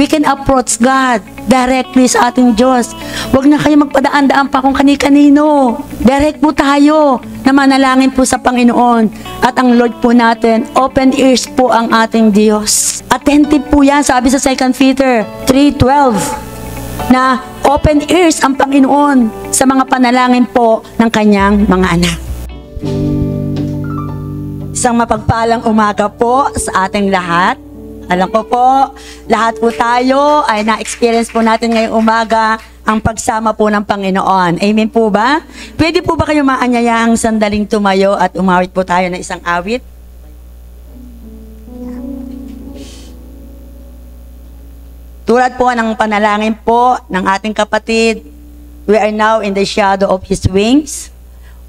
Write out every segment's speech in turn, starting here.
We can approach God directly sa ating Diyos. Huwag na kayo magpadaan-daan pa kung kani-kanino. Direct po tayo na manalangin po sa Panginoon. At ang Lord po natin, open ears po ang ating Diyos. Attentive po yan, sabi sa 2 Peter 3:12, na open ears ang Panginoon sa mga panalangin po ng kanyang mga anak. Isang mapagpalang umaga po sa ating lahat. Alam ko po, lahat po tayo ay na-experience po natin ngayong umaga ang pagsama po ng Panginoon. Amen po ba? Pwede po ba kayo maanyayang sandaling tumayo at umawit po tayo ng isang awit? Tulad po ng panalangin po ng ating kapatid, we are now in the shadow of His wings.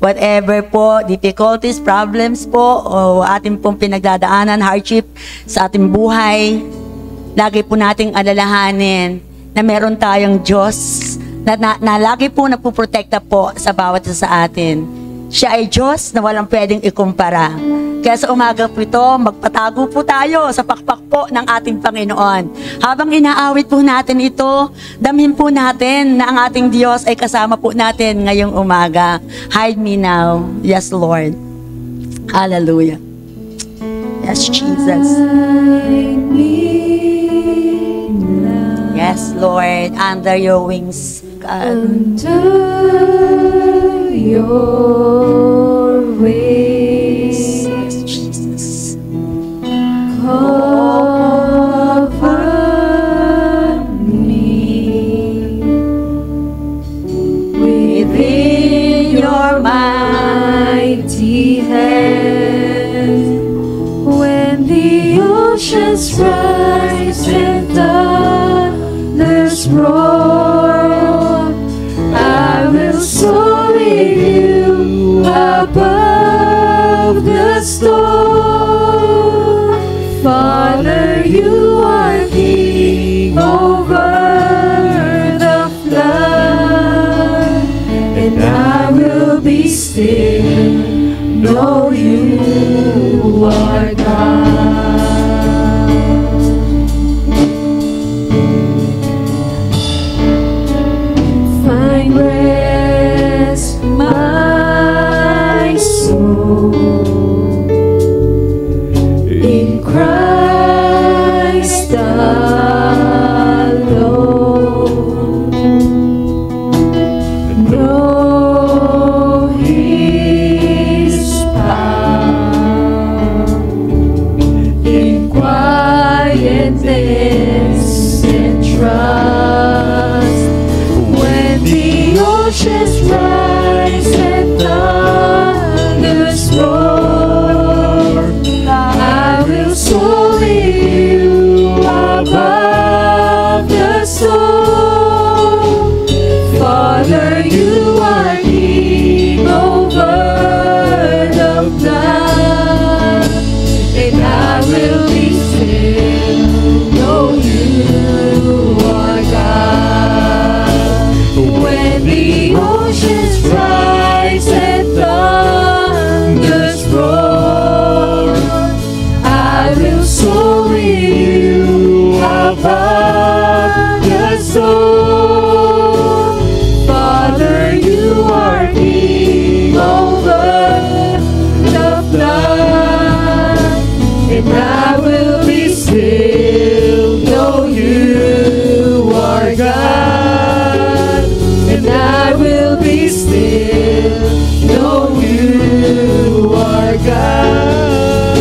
Whatever po, difficulties, problems po, o ating pong pinagdadaanan, hardship sa ating buhay, lagi po nating alalahanin na meron tayong Diyos na lagi po nagpuprotekta po sa bawat isa sa atin. Siya ay Diyos na walang pwedeng ikumpara. Kaya sa umaga po ito, magpatago po tayo sa pakpak po ng ating Panginoon. Habang inaawit po natin ito, damhin po natin na ang ating Diyos ay kasama po natin ngayong umaga. Hide me now. Yes, Lord. Hallelujah. Yes, Jesus. Hide me now. Yes, Lord. Under your wings, God. Under your wings. Cover me within your mighty hand. When the oceans rise and thunders roar, I will soar with you above the storm. Father, you are King over the flood, and I will be still, know you are God. Find rest, my soul, in Christ alone. Know His power in quietness and trust. When the oceans rise and thunders roar, I will soar with you above the storm. Father, you are King over the flood, and I will be still, know you are God. When the oceans rise and thunders roar, I will soar with you above the storm. Father, you are King over the flood, and I will be still, know you are God. And I will be still, know you are God.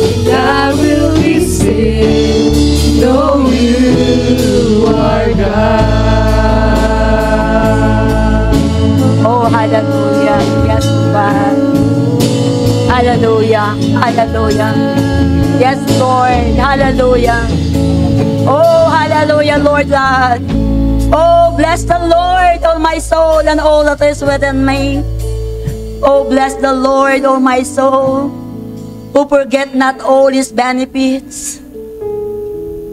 And I will be still, know you are God. Oh, hallelujah. Yes, God. Hallelujah. Hallelujah. Yes, Lord. Hallelujah. Oh, hallelujah, Lord God. Oh, bless the Lord, all my soul, and all that is within me. Oh, bless the Lord, oh my soul, who forget not all His benefits,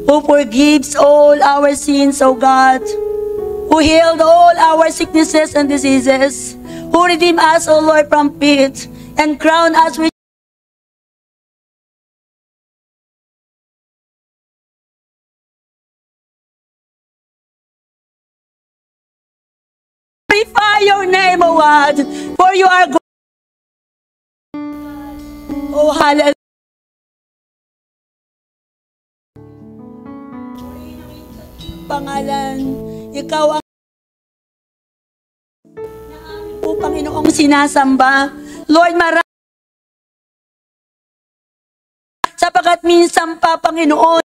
who forgives all our sins, O God, who healed all our sicknesses and diseases, who redeemed us, O Lord, from pit, and crowned us with glorify your name, O God, for you are good. Oh, hallelujah. Pangalan, ikaw ang po, Panginoong sinasamba. Lord, marami sapagat minsan pa, Panginoon,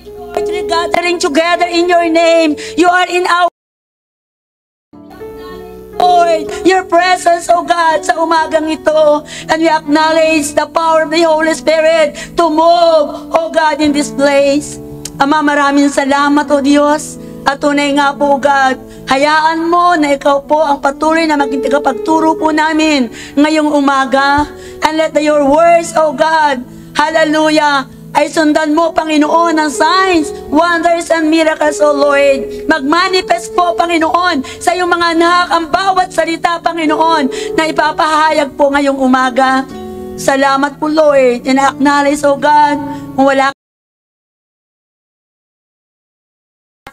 Lord, we're gathering together in your name. You are in our Lord, your presence, O God, sa umagang ito. And we acknowledge the power of the Holy Spirit to move, O God, in this place. Ama, maraming salamat, O Diyos. At tunay nga po, God, hayaan mo na ikaw po ang patuloy na maging tagapagturo po namin ngayong umaga. And let your words, O God, hallelujah, ay sundan mo, Panginoon, ng signs, wonders, and miracles, O Lord. Magmanifest po, Panginoon, sa iyong mga anak ang bawat salita, Panginoon, na ipapahayag po ngayong umaga. Salamat po, Lord. And I acknowledge, O God, kung wala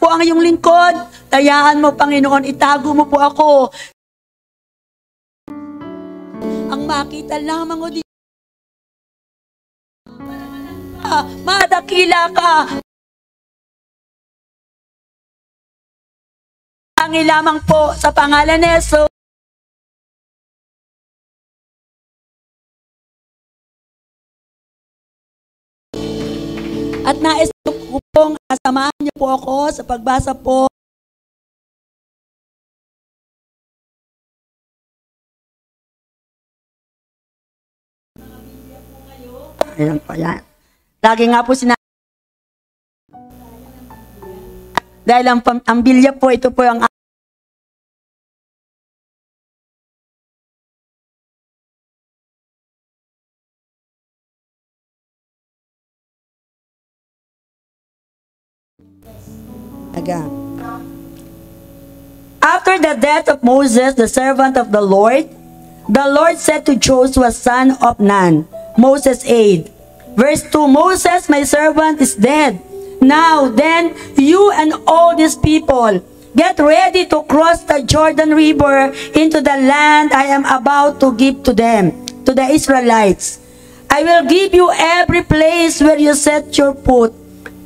po ang iyong lingkod, tayaan mo, Panginoon, itago mo po ako. Ang makita lamang, O Diyos, madakila ka. Ang lamang po sa pangalan ni Jesus. At nais ko pong samahan niyo po ako sa pagbasa po. Ayan po yan. Lagi nga po dahil ang Biblia po, ito po ang After the death of Moses, the servant of the Lord said to Joshua, son of Nun, Moses' aide. Verse 2, Moses, my servant, is dead. Now then, you and all these people, get ready to cross the Jordan River into the land I am about to give to them, to the Israelites. I will give you every place where you set your foot,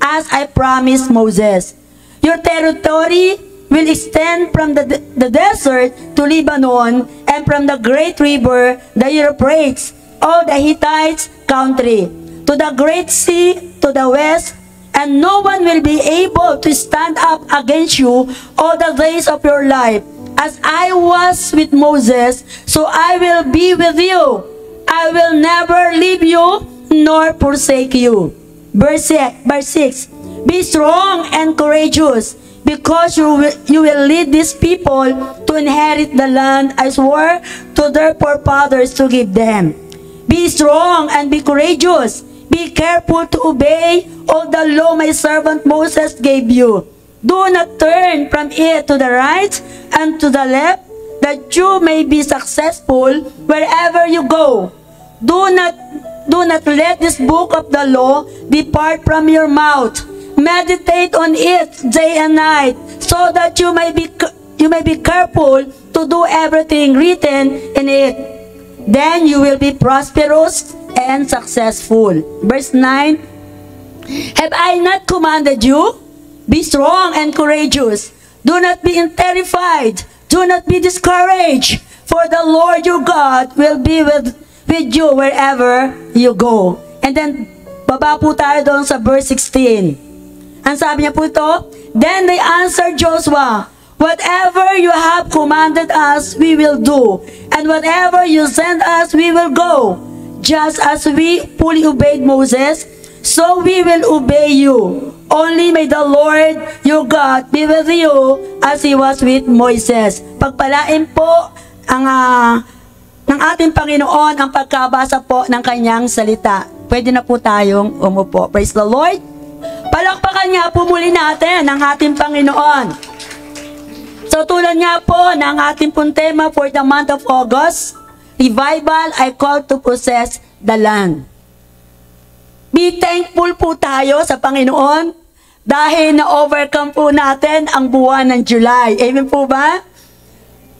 as I promised Moses. Your territory will extend from the desert to Lebanon, and from the great river, the Euphrates, all the Hittites' country, to the great sea to the west, and no one will be able to stand up against you all the days of your life. As I was with Moses, so I will be with you. I will never leave you nor forsake you. Verse 6, be strong and courageous, because you will lead these people to inherit the land I swore to their forefathers to give them. Be strong and be courageous. Be careful to obey all the law my servant Moses gave you. Do not turn from it to the right and to the left, that you may be successful wherever you go. Do not let this book of the law depart from your mouth. Meditate on it day and night, so that you may be careful to do everything written in it. Then you will be prosperous and successful. Verse 9, have I not commanded you? Be strong and courageous. Do not be terrified. Do not be discouraged. For the Lord your God will be with you wherever you go. And then, baba po tayo doon sa verse 16. Ang sabi niya po ito, then they answered Joshua, whatever you have commanded us, we will do. And whatever you send us, we will go. Just as we fully obeyed Moses, so we will obey you. Only may the Lord your God be with you as He was with Moses. Pagpalain po ng ating Panginoon ang pagkabasa po ng kanyang salita. Pwede na po tayong umupo. Praise the Lord. Palakpakan nga po muli natin ang ating Panginoon. So tulad nga po ng ating pong tema for the month of August, Revival, I call to possess the land. Be thankful po tayo sa Panginoon Dahil na-overcome po natin ang buwan ng July. Amen po ba?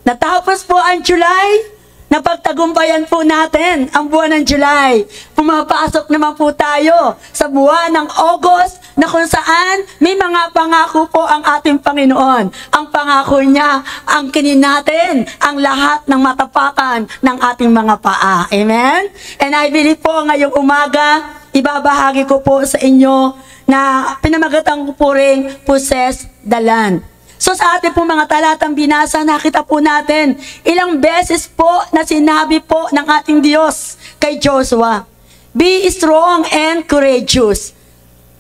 Natapos po ang July, napagtagumpayan po natin ang buwan ng July. Pumapasok naman po tayo sa buwan ng August na kung saan may mga pangako po ang ating Panginoon. Ang pangako niya, ang kinin natin, ang lahat ng matapakan ng ating mga paa. Amen? And I believe po ngayong umaga, ibabahagi ko po sa inyo na pinamagatan ko po rin possess the land. So sa ating po mga talatang binasa, nakita po natin ilang beses po na sinabi po ng ating Diyos kay Joshua, be strong and courageous.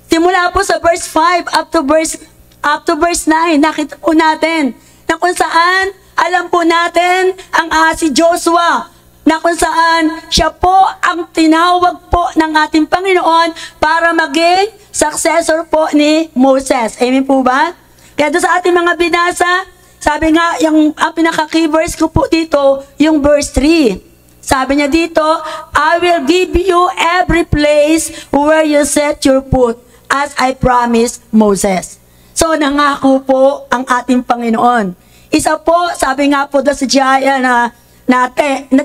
Simula po sa verse 5 up to verse 9, nakita po natin na kung saan alam po natin ang si Joshua, na kung saan siya po ang tinawag po ng ating Panginoon para maging successor po ni Moses. Amen po ba? Kaya doon sa ating mga binasa, sabi nga, ang pinaka-key verse ko po dito, yung verse 3. Sabi niya dito, I will give you every place where you set your foot, as I promised Moses. So, nangako po ang ating Panginoon. Isa po, sabi nga po doon sa Jaya na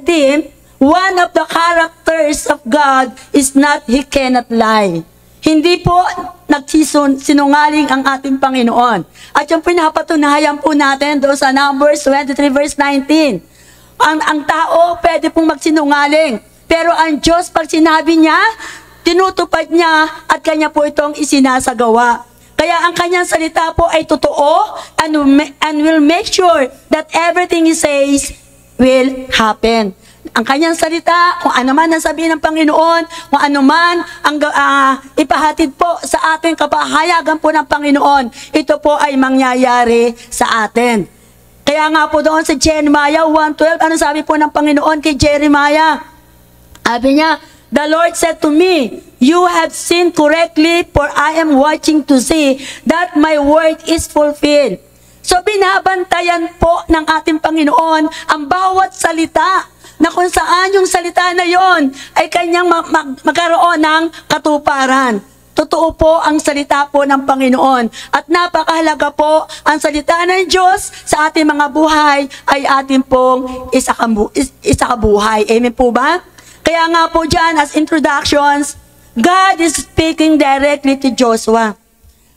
team, one of the characters of God is not He cannot lie. Hindi po nagsisinungaling ang ating Panginoon. At yung pinapatunayan po natin doon sa Numbers 23 verse 19. Ang tao pwede pong magsinungaling. Pero ang Diyos pag sinabi niya, tinutupad niya at kanya po itong isinasagawa. Kaya ang kanyang salita po ay totoo and will make sure that everything He says will happen. Ang kanyang salita, kung ano man ang sabihin ng Panginoon, kung ano man ang ipahatid po sa ating kapahayagan po ng Panginoon, ito po ay mangyayari sa atin. Kaya nga po doon sa Jeremiah 1:12, ano sabi po ng Panginoon kay Jeremiah? Sabi niya, the Lord said to me, you have sinned correctly, for I am watching to see that my word is fulfilled. So binabantayan po ng ating Panginoon ang bawat salita na kung saan yung salita na yon ay kanyang magkaroon ng katuparan. Totoo po ang salita po ng Panginoon. At napakahalaga po ang salita ng Diyos sa ating mga buhay ay ating pong isakabuhay. Amen po ba? Kaya nga po dyan as introductions, God is speaking directly to Joshua.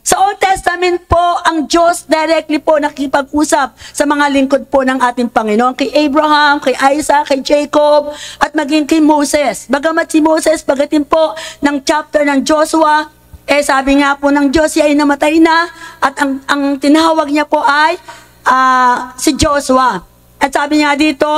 Sa Old Testament po, ang Diyos directly po nakipag-usap sa mga lingkod po ng ating Panginoon. Kay Abraham, kay Isaac, kay Jacob, at maging kay Moses. Bagamat si Moses, pagdating po ng chapter ng Joshua, sabi nga po ng Diyos, siya ay namatay na, at ang tinawag niya po ay si Joshua. At sabi niya dito,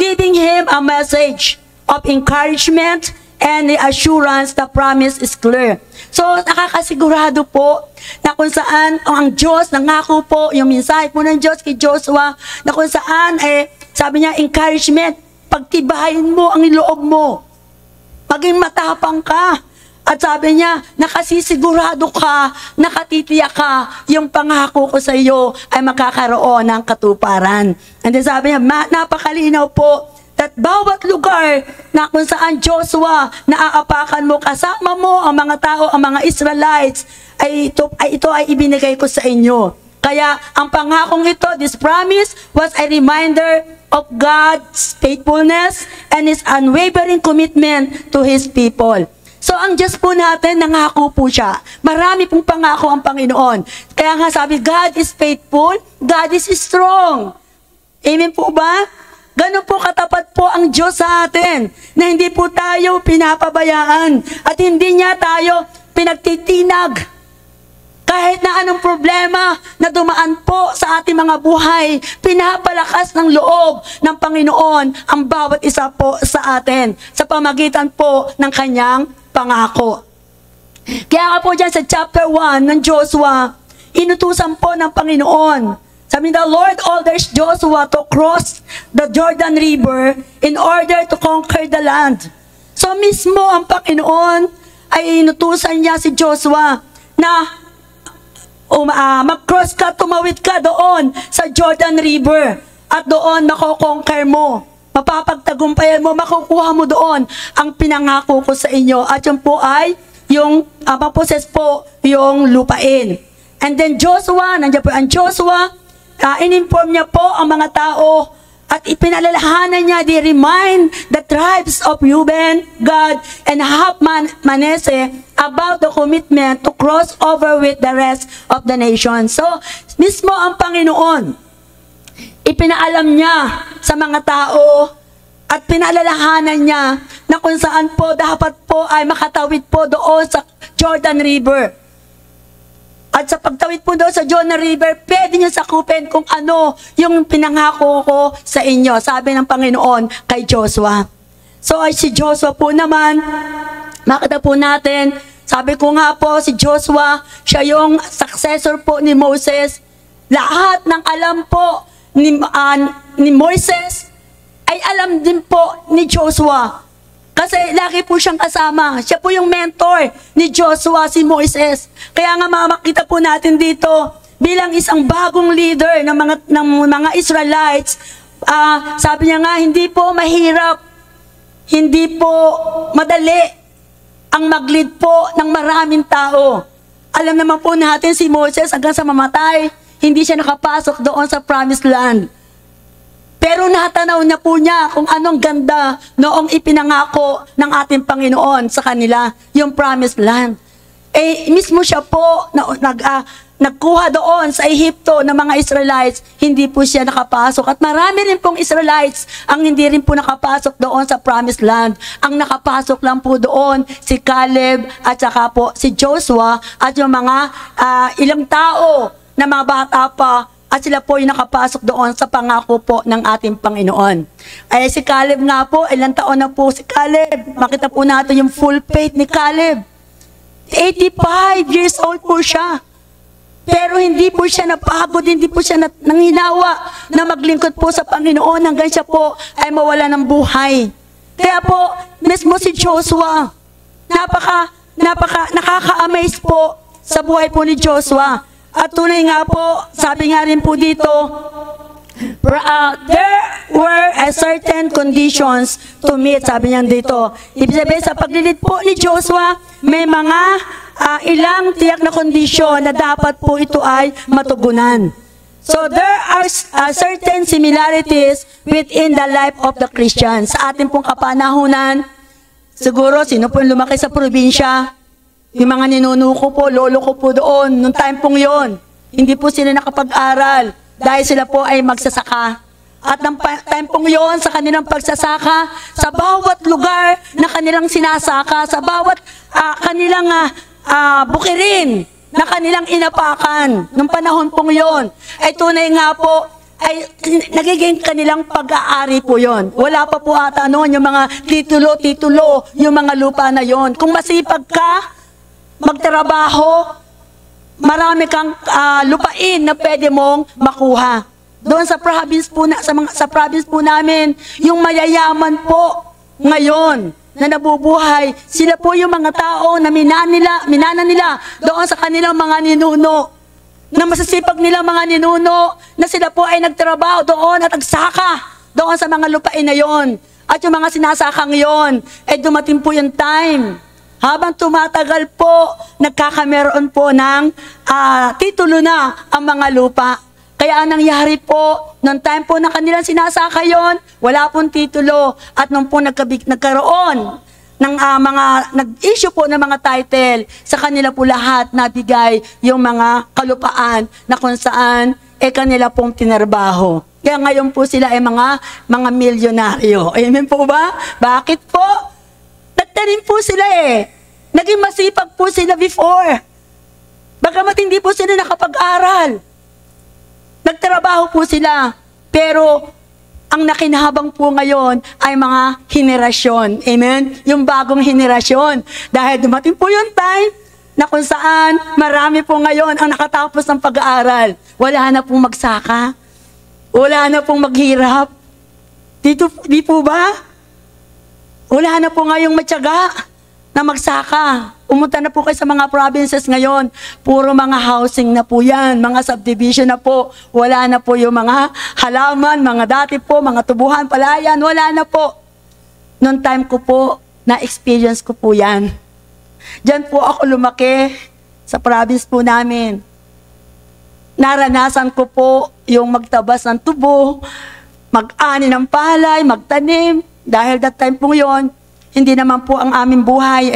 giving him a message of encouragement and the assurance, the promise is clear. So, nakakasigurado po na kung saan ang Diyos, nangako po, yung mensahe po ng Diyos kay Joshua, na kung saan, sabi niya, encouragement, pagtibayin mo ang loob mo. Maging matapang ka. At sabi niya, nakasisigurado ka, nakatitiyak ka, yung pangako ko sa iyo ay makakaroon ng katuparan. And then sabi niya, napakalinaw po, that bawat lugar na kung saan Joshua naaapakan mo, kasama mo ang mga tao, ang mga Israelites, ito ay ibinigay ko sa inyo. Kaya ang pangakong ito, this promise, was a reminder of God's faithfulness and His unwavering commitment to His people. So ang Diyos po natin, nangako po siya. Marami pong pangako ang Panginoon. Kaya nga sabi, God is faithful, God is strong. Amen po ba? Ganun po katapat po ang Diyos sa atin, na hindi po tayo pinapabayaan at hindi niya tayo pinagtitinag. Kahit na anong problema na dumaan po sa ating mga buhay, pinapalakas ng loob ng Panginoon ang bawat isa po sa atin sa pamagitan po ng kanyang pangako. Kaya nga po dyan sa chapter 1 ng Joshua, inutusan po ng Panginoon. Sabi, the Lord orders Joshua to cross the Jordan River in order to conquer the land. So mismo ang Panginoon ay inutusan niya si Joshua na mag-cross ka, tumawid ka doon sa Jordan River at doon mako-conquer mo. Mapapagtagumpayan mo, makukuha mo doon ang pinangako ko sa inyo. At yun po ay yung maposes po yung lupain. And then Joshua, nandiyan po ang Joshua, in-inform niya po ang mga tao at ipinalalahanan niya, they remind the tribes of Reuben, Gad, and half Manasseh about the commitment to cross over with the rest of the nation. So, mismo ang Panginoon, ipinaalam niya sa mga tao at pinalalahanan niya na kung saan po dapat po ay makatawid po doon sa Jordan River. At sa pagtawid po doon sa Jordan River, pwede niyo sakupin kung ano yung pinangako ko sa inyo, sabi ng Panginoon kay Joshua. So ay si Joshua po naman, makita po natin, sabi ko nga po si Joshua, siya yung successor po ni Moses. Lahat ng alam po ni Moses ay alam din po ni Joshua. Kasi lagi po siyang kasama. Siya po yung mentor ni Joshua, si Moises. Kaya nga makita po natin dito, bilang isang bagong leader ng mga Israelites, sabi niya nga, hindi po mahirap, hindi po madali ang mag-lead po ng maraming tao. Alam naman po natin si Moses hanggang sa mamatay, hindi siya nakapasok doon sa promised land. Pero natanaw na po niya kung anong ganda noong ipinangako ng ating Panginoon sa kanila, yung promised land. Mismo siya po nagkuha doon sa Ehipto ng mga Israelites, hindi po siya nakapasok. At marami rin pong Israelites ang hindi rin po nakapasok doon sa promised land. Ang nakapasok lang po doon si Caleb at saka po si Joshua at yung mga ilang tao na mga bata pa, at sila po yung nakapasok doon sa pangako po ng ating Panginoon. Ay si Caleb nga po, ilang taon na po si Caleb. Makita po natin yung full faith ni Caleb. 85 years old po siya. Pero hindi po siya napagod, hindi po siya nanghinawa na maglingkod po sa Panginoon hanggang siya po ay mawala ng buhay. Kaya po, mismo si Joshua, nakaka-amaze po sa buhay po ni Joshua. At tunay nga po, sabi nga rin po dito, there were certain conditions to meet, sabi niya dito. Ibig sabihin, sa paglilid po ni Joshua, may mga ilang tiyak na kondisyon na dapat po ito ay matugunan. So there are certain similarities within the life of the Christians. Sa ating pong kapanahunan, siguro, sino po yung lumaki sa probinsya? Yung mga ninuno ko po, lolo ko po doon, nung time pong yon, hindi po sila nakapag-aral dahil sila po ay magsasaka. At ng time pong yon, sa kanilang pagsasaka, sa bawat lugar na kanilang sinasaka, sa bawat kanilang bukirin na kanilang inapakan, nung panahon pong yon, ay tunay nga po, ay nagiging kanilang pag-aari po yon. Wala pa po ata noon yung mga titulo, yung mga lupa na yon. Kung masipag ka, magtrabaho, marami kang lupain na pwede mong makuha. Doon sa province po sa province po namin, yung mayayaman po ngayon na nabubuhay, sila po yung mga tao na minana nila doon sa kanilang mga ninuno. Na masasipag nila mga ninuno na sila po ay nagtrabaho doon at nagsaka doon sa mga lupain na yon. At yung mga sinasakang yon, ay dumating po yung time. Habang tumatagal po, nagkakameron po ng titulo na ang mga lupa. Kaya ang nangyari po, noong time po na kanilang sinasaka yon, wala pong titulo. At nung po nagkaroon ng nag-issue po ng mga title, sa kanila po lahat nabigay yung mga kalupaan na kung saan kanila pong tinarbaho. Kaya ngayon po sila ay mga milyonaryo. Amen po ba? Bakit po? Nagtanim po sila Naging masipag po sila before. Bagamat hindi po sila nakapag-aral. Nagtrabaho po sila. Pero ang nakinahabang po ngayon ay mga henerasyon. Amen? Yung bagong henerasyon. Dahil dumating po yung time na kung saan marami po ngayon ang nakatapos ng pag-aaral. Wala na pong magsaka. Wala na pong maghirap. Di po ba? Wala na po ngayong matyaga na magsaka. Pumunta na po kayo sa mga provinces ngayon. Puro mga housing na po yan. Mga subdivision na po. Wala na po yung mga halaman, mga dati po, mga tubuhan, palayan. Wala na po. Noong time ko po, na-experience ko po yan. Diyan po ako lumaki sa province po namin. Naranasan ko po yung magtabas ng tubo, mag-ani ng palay, magtanim. Dahil that time po yon, hindi naman po ang aming buhay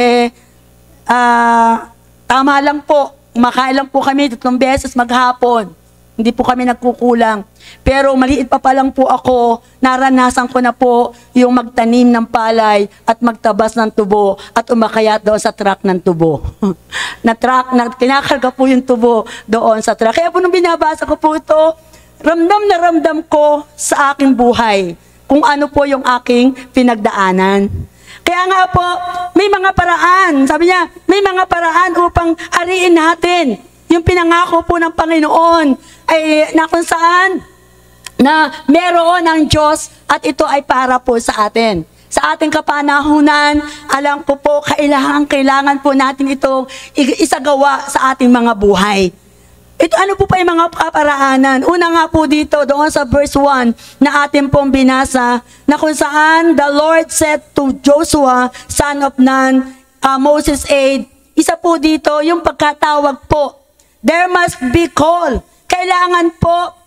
tama lang po. Kumakain lang po kami 3 beses maghapon. Hindi po kami nagkukulang. Pero maliit pa lang po ako, naranasan ko na po yung magtanim ng palay at magtabas ng tubo at umakayat doon sa truck ng tubo. Kinakarga po yung tubo doon sa truck. Kaya po nung binabasa ko po ito, ramdam na ramdam ko sa aking buhay kung ano po yung aking pinagdaanan. Kaya nga po, may mga paraan. Sabi niya, may mga paraan upang ariin natin yung pinangako po ng Panginoon ay na kung saan na meron ang Diyos at ito ay para po sa atin. Sa ating kapanahunan, alam ko po, kailangan po natin itong isagawa sa ating mga buhay. Ito ano po pa yung mga kaparaanan? Una nga po dito, doon sa verse 1 na atin pong binasa, na kung saan the Lord said to Joshua, son of Nun, Moses' aide, isa po dito, yung pagkatawag po. There must be call. Kailangan po,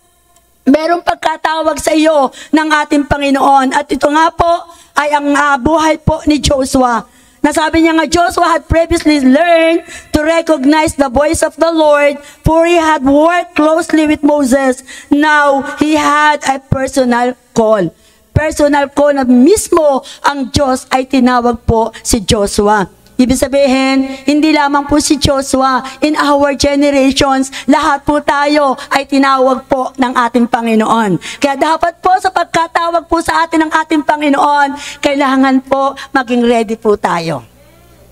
merong pagkatawag sa iyo ng ating Panginoon. At ito nga po, ay ang buhay po ni Joshua. Nasabi niya nga, Joshua had previously learned to recognize the voice of the Lord, for he had worked closely with Moses. Now, he had a personal call. Personal call na mismo ang Diyos ay tinawag po si Joshua. Ibig sabihin, hindi lamang po si Joshua, in our generations, lahat po tayo ay tinawag po ng ating Panginoon. Kaya dapat po sa pagkatawag po sa atin ng ating Panginoon, kailangan po maging ready po tayo.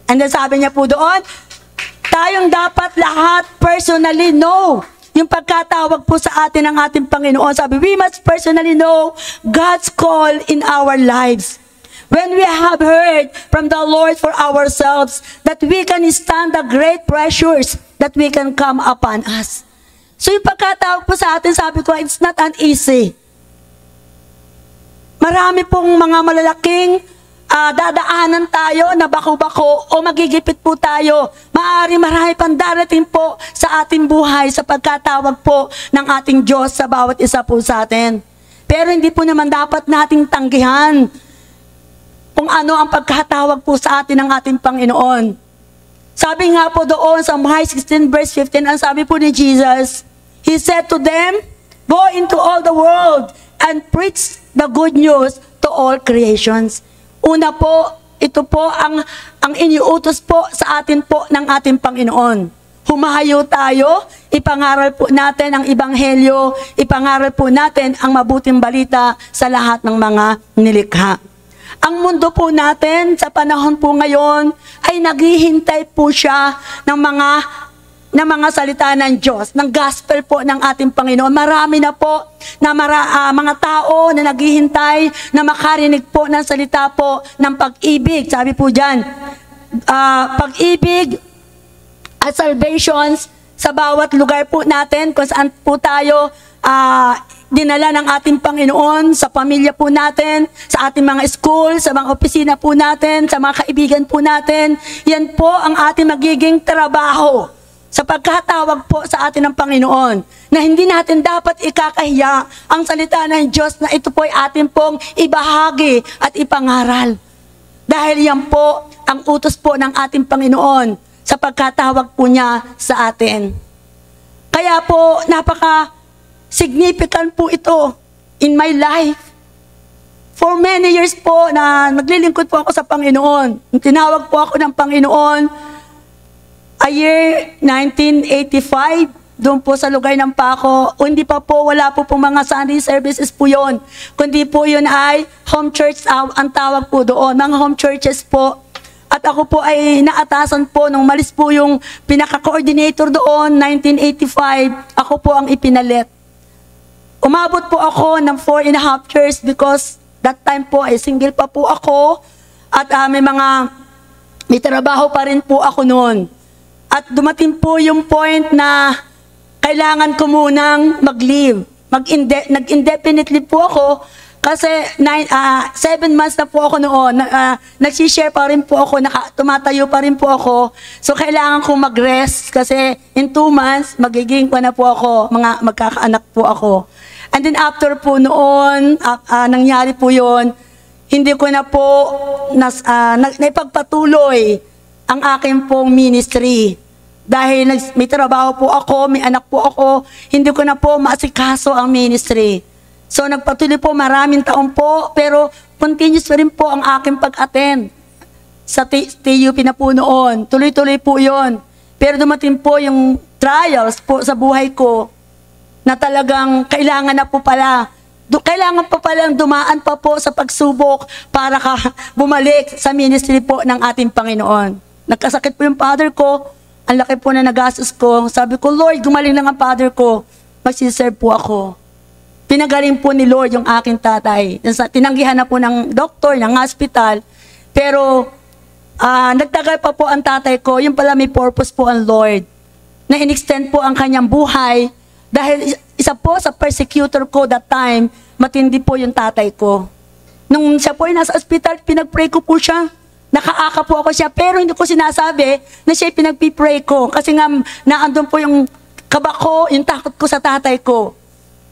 And then sabi niya po doon, tayong dapat lahat personally know yung pagkatawag po sa atin ng ating Panginoon. Sabi, we must personally know God's call in our lives. When we have heard from the Lord for ourselves, that we can stand the great pressures that we can come upon us. So yung pagkatawag po sa atin, sabi ko, it's not an easy. Marami pong mga malalaking dadaanan tayo na bako-bako o magigipit po tayo. Marami pang darating po sa ating buhay sa pagkatawag po ng ating Diyos sa bawat isa po sa atin. Pero hindi po naman dapat nating tanggihan kung ano ang pagkatawag po sa atin ng ating Panginoon. Sabi nga po doon sa Mark 16 verse 15, ang sabi po ni Jesus, He said to them, go into all the world and preach the good news to all creations. Una po, ito po ang iniutos po sa atin po ng ating Panginoon. Humahayo tayo, ipangaral po natin ang Ebanghelyo, ipangaral po natin ang mabuting balita sa lahat ng mga nilikha. Ang mundo po natin sa panahon po ngayon ay naghihintay po siya ng mga salita ng Diyos, ng gospel po ng ating Panginoon. Marami na po na mga tao na naghihintay na makarinig po ng salita po ng pag-ibig. Sabi po dyan, pag-ibig at salvations sa bawat lugar po natin kung saan po tayo dinala ng ating Panginoon sa pamilya po natin, sa ating mga school, sa mga opisina po natin, sa mga kaibigan po natin. Yan po ang ating magiging trabaho sa pagkatawag po sa atin ng Panginoon, na hindi natin dapat ikakahiya ang salita ng Diyos na ito po ay atin pong ibahagi at ipangaral. Dahil yan po ang utos po ng ating Panginoon sa pagkatawag po niya sa atin. Kaya po, significant po ito in my life. For many years po na naglilingkod po ako sa Panginoon. Tinawag po ako ng Panginoon year 1985, doon po sa lugar ng Paco. O hindi pa po, wala po mga Sunday services po yon. Kundi po yun ay home church ang tawag po doon. Mga home churches po. At ako po ay naatasan po nung malis po yung pinaka-coordinator doon, 1985. Ako po ang ipinalit. Umabot po ako ng 4.5 years because that time po ay single pa po ako at may trabaho pa rin po ako noon. At dumating po yung point na kailangan ko munang mag-leave. Nag-indefinite leave po ako Kasi 7 months na po ako noon, nagsishare pa rin po ako, tumatayo pa rin po ako. So kailangan kong mag-rest kasi in 2 months, magiging pa na po ako, magkakaanak po ako. And then after po noon, nangyari po yon, hindi ko na po naipagpatuloy ang aking pong ministry. Dahil may trabaho po ako, may anak po ako, hindi ko na po maasikaso ang ministry. So nagpatuloy po maraming taon po, pero continuous pa rin po ang aking pag-attend sa TUP na po noon. Tuloy-tuloy po yon. Pero dumating po yung trials po sa buhay ko na talagang kailangan na po pala. Kailangan pa palang dumaan pa po sa pagsubok para bumalik sa ministry po ng ating Panginoon. Nagkasakit po yung father ko, ang laki po na nagastos ko. Sabi ko, Lord, gumaling lang ang father ko, magsiserve po ako. Pinagaling po ni Lord yung aking tatay. Tinanggihan na po ng doktor, ng hospital. Pero nagtagal pa po ang tatay ko. Yung pala may purpose po ang Lord. Na in-extend po ang kanyang buhay. Dahil isa po sa persecutor ko that time, matindi po yung tatay ko. Nung siya po ay nasa hospital, pinag-pray ko po siya. Nakaaka po ako siya. Pero hindi ko sinasabi na siya pinag-pray ko. Kasi nga naandun po yung kaba ko, yung takot ko sa tatay ko.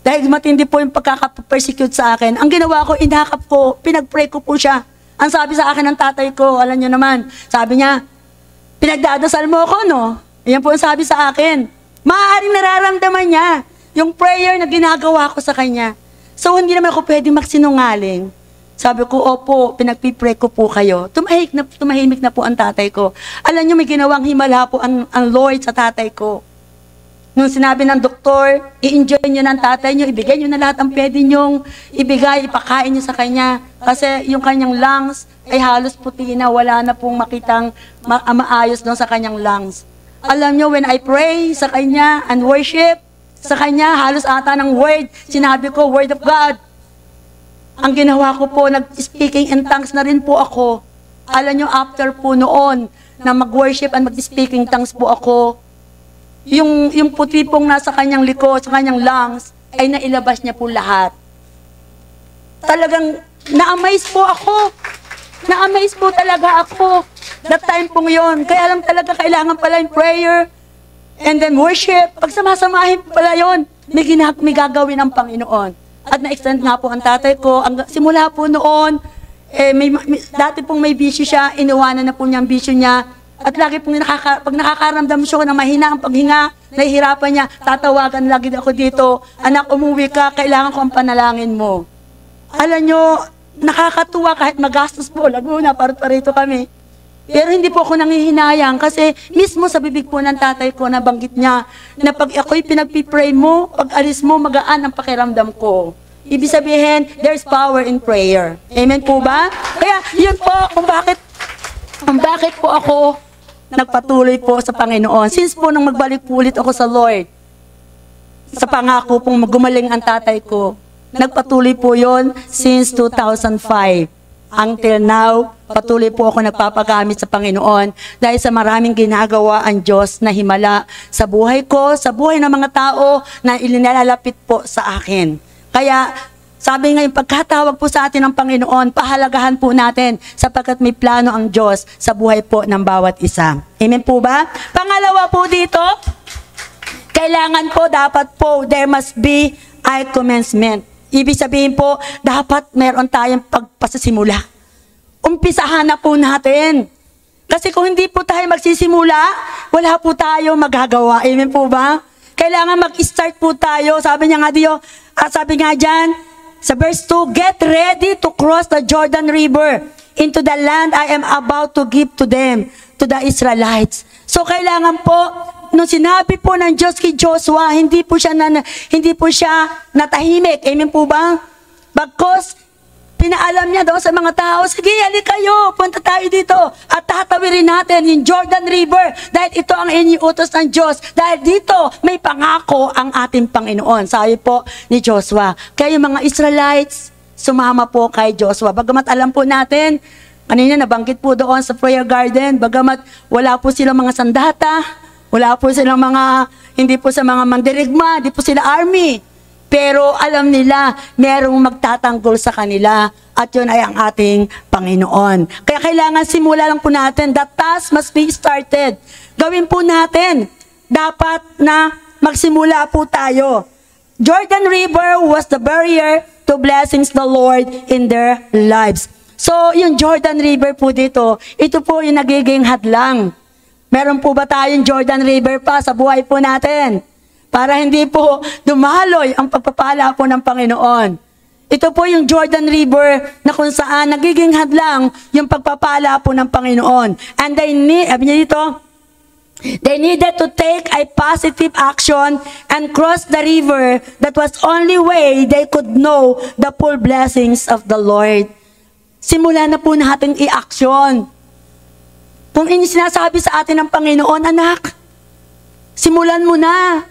Dahil matindi po yung pagkaka-persecute sa akin. Ang ginawa ko, inakap ko, pinag-pray ko po siya. Ang sabi sa akin ng tatay ko, alam niyo naman, sabi niya, pinagdadasal mo ako, no? Ayan po ang sabi sa akin. Maaaring nararamdaman niya yung prayer na ginagawa ko sa kanya. So, hindi naman ako pwedeng magsinungaling. Sabi ko, opo, pinagpipray ko po kayo. Tumahimik na po ang tatay ko. Alam niyo, may ginawang himala po ang Lord sa tatay ko. Nung sinabi ng doktor, i-enjoy nyo ng tatay nyo, ibigay nyo na lahat ang pwede nyong ibigay, ipakain nyo sa kanya. Kasi yung kanyang lungs ay halos puti na, wala na pong makitang maayos doon sa kanyang lungs. Alam nyo, when I pray sa kanya and worship sa kanya, halos ata ng word, sinabi ko, word of God. Ang ginawa ko po, nag-speaking in tongues na rin po ako. Alam nyo, after po noon, na mag-worship and mag-speaking tongues po ako, yung puti pong nasa kanyang likod, sa kanyang lungs, ay nailabas niya po lahat. Talagang na-amaze po ako. Na-amaze po talaga ako. That time pong yun. Kaya lang talaga kailangan pala yung prayer and then worship. Pag samasamahin pala yun, may gagawin ang Panginoon. At na-extend nga po ang tatay ko. Simula po noon, dati pong may bisyo siya, iniwanan na po niya ang bisyo niya. At lagi pong pag nakakaramdam siya na mahina ang paghinga, nahihirapan niya, tatawagan lagi ako dito, anak, umuwi ka, kailangan ko ang panalangin mo. Alam nyo, nakakatuwa kahit magastos po, Laguna, parito kami. Pero hindi po ako nangihinayang kasi mismo sa bibig po ng tatay ko, nabanggit niya na pag ako'y pinagpipray mo, pag alis mo, magaan ang pakiramdam ko. Ibig sabihin, there's power in prayer. Amen po ba? Kaya yun po kung bakit po ako nagpatuloy po sa Panginoon. Since po nang magbalik po ulit ako sa Lord, sa pangako pong gumaling ang tatay ko, nagpatuloy po yon since 2005. Until now, patuloy po ako nagpapagamit sa Panginoon dahil sa maraming ginagawa ang Diyos na himala sa buhay ko, sa buhay ng mga tao na inilalapit po sa akin. Kaya, sabi nga yung pagkatawag po sa atin ng Panginoon, pahalagahan po natin sapagkat may plano ang Diyos sa buhay po ng bawat isa. Amen po ba? Pangalawa po dito, kailangan po, dapat po, there must be a commencement. Ibig sabihin po, dapat meron tayong pagpasasimula. Umpisahan na po natin. Kasi kung hindi po tayo magsisimula, wala po tayo magagawa. Amen po ba? Kailangan mag-start po tayo. Sabi niya nga diyo, sabi nga dyan, sa verse 2, get ready to cross the Jordan River into the land I am about to give to them, to the Israelites. So kailangan po, nung sinabi po ng Diyos kay Joshua, hindi po siya natahimik. Amen po ba? Bagkos, pinaalam niya daw sa mga tao, sige, halik kayo, punta tayo dito at tatawirin natin yung Jordan River dahil ito ang iniutos ng Diyos. Dahil dito, may pangako ang ating Panginoon. Sabi po ni Joshua. Kaya yung mga Israelites, sumama po kay Joshua. Bagamat alam po natin, kanina nabanggit po doon sa prayer garden, bagamat wala po silang mga sandata, wala po silang mga, hindi po sa mga mandirigma, hindi po sila army. Pero alam nila, merong magtatanggol sa kanila. At yun ay ang ating Panginoon. Kaya kailangan simula lang po natin. The task must be started. Gawin po natin. Dapat na magsimula po tayo. Jordan River was the barrier to blessings the Lord in their lives. So, yung Jordan River po dito, ito po yung nagiging hadlang. Meron po ba tayong Jordan River pa sa buhay po natin? Para hindi po dumaloy ang pagpapala po ng Panginoon. Ito po yung Jordan River na kung saan nagiging hadlang yung pagpapala po ng Panginoon. And they needed to take a positive action and cross the river. That was only way they could know the full blessings of the Lord. Simulan na po natin i-action. Kung sinasabi sa atin ng Panginoon, anak, simulan mo na.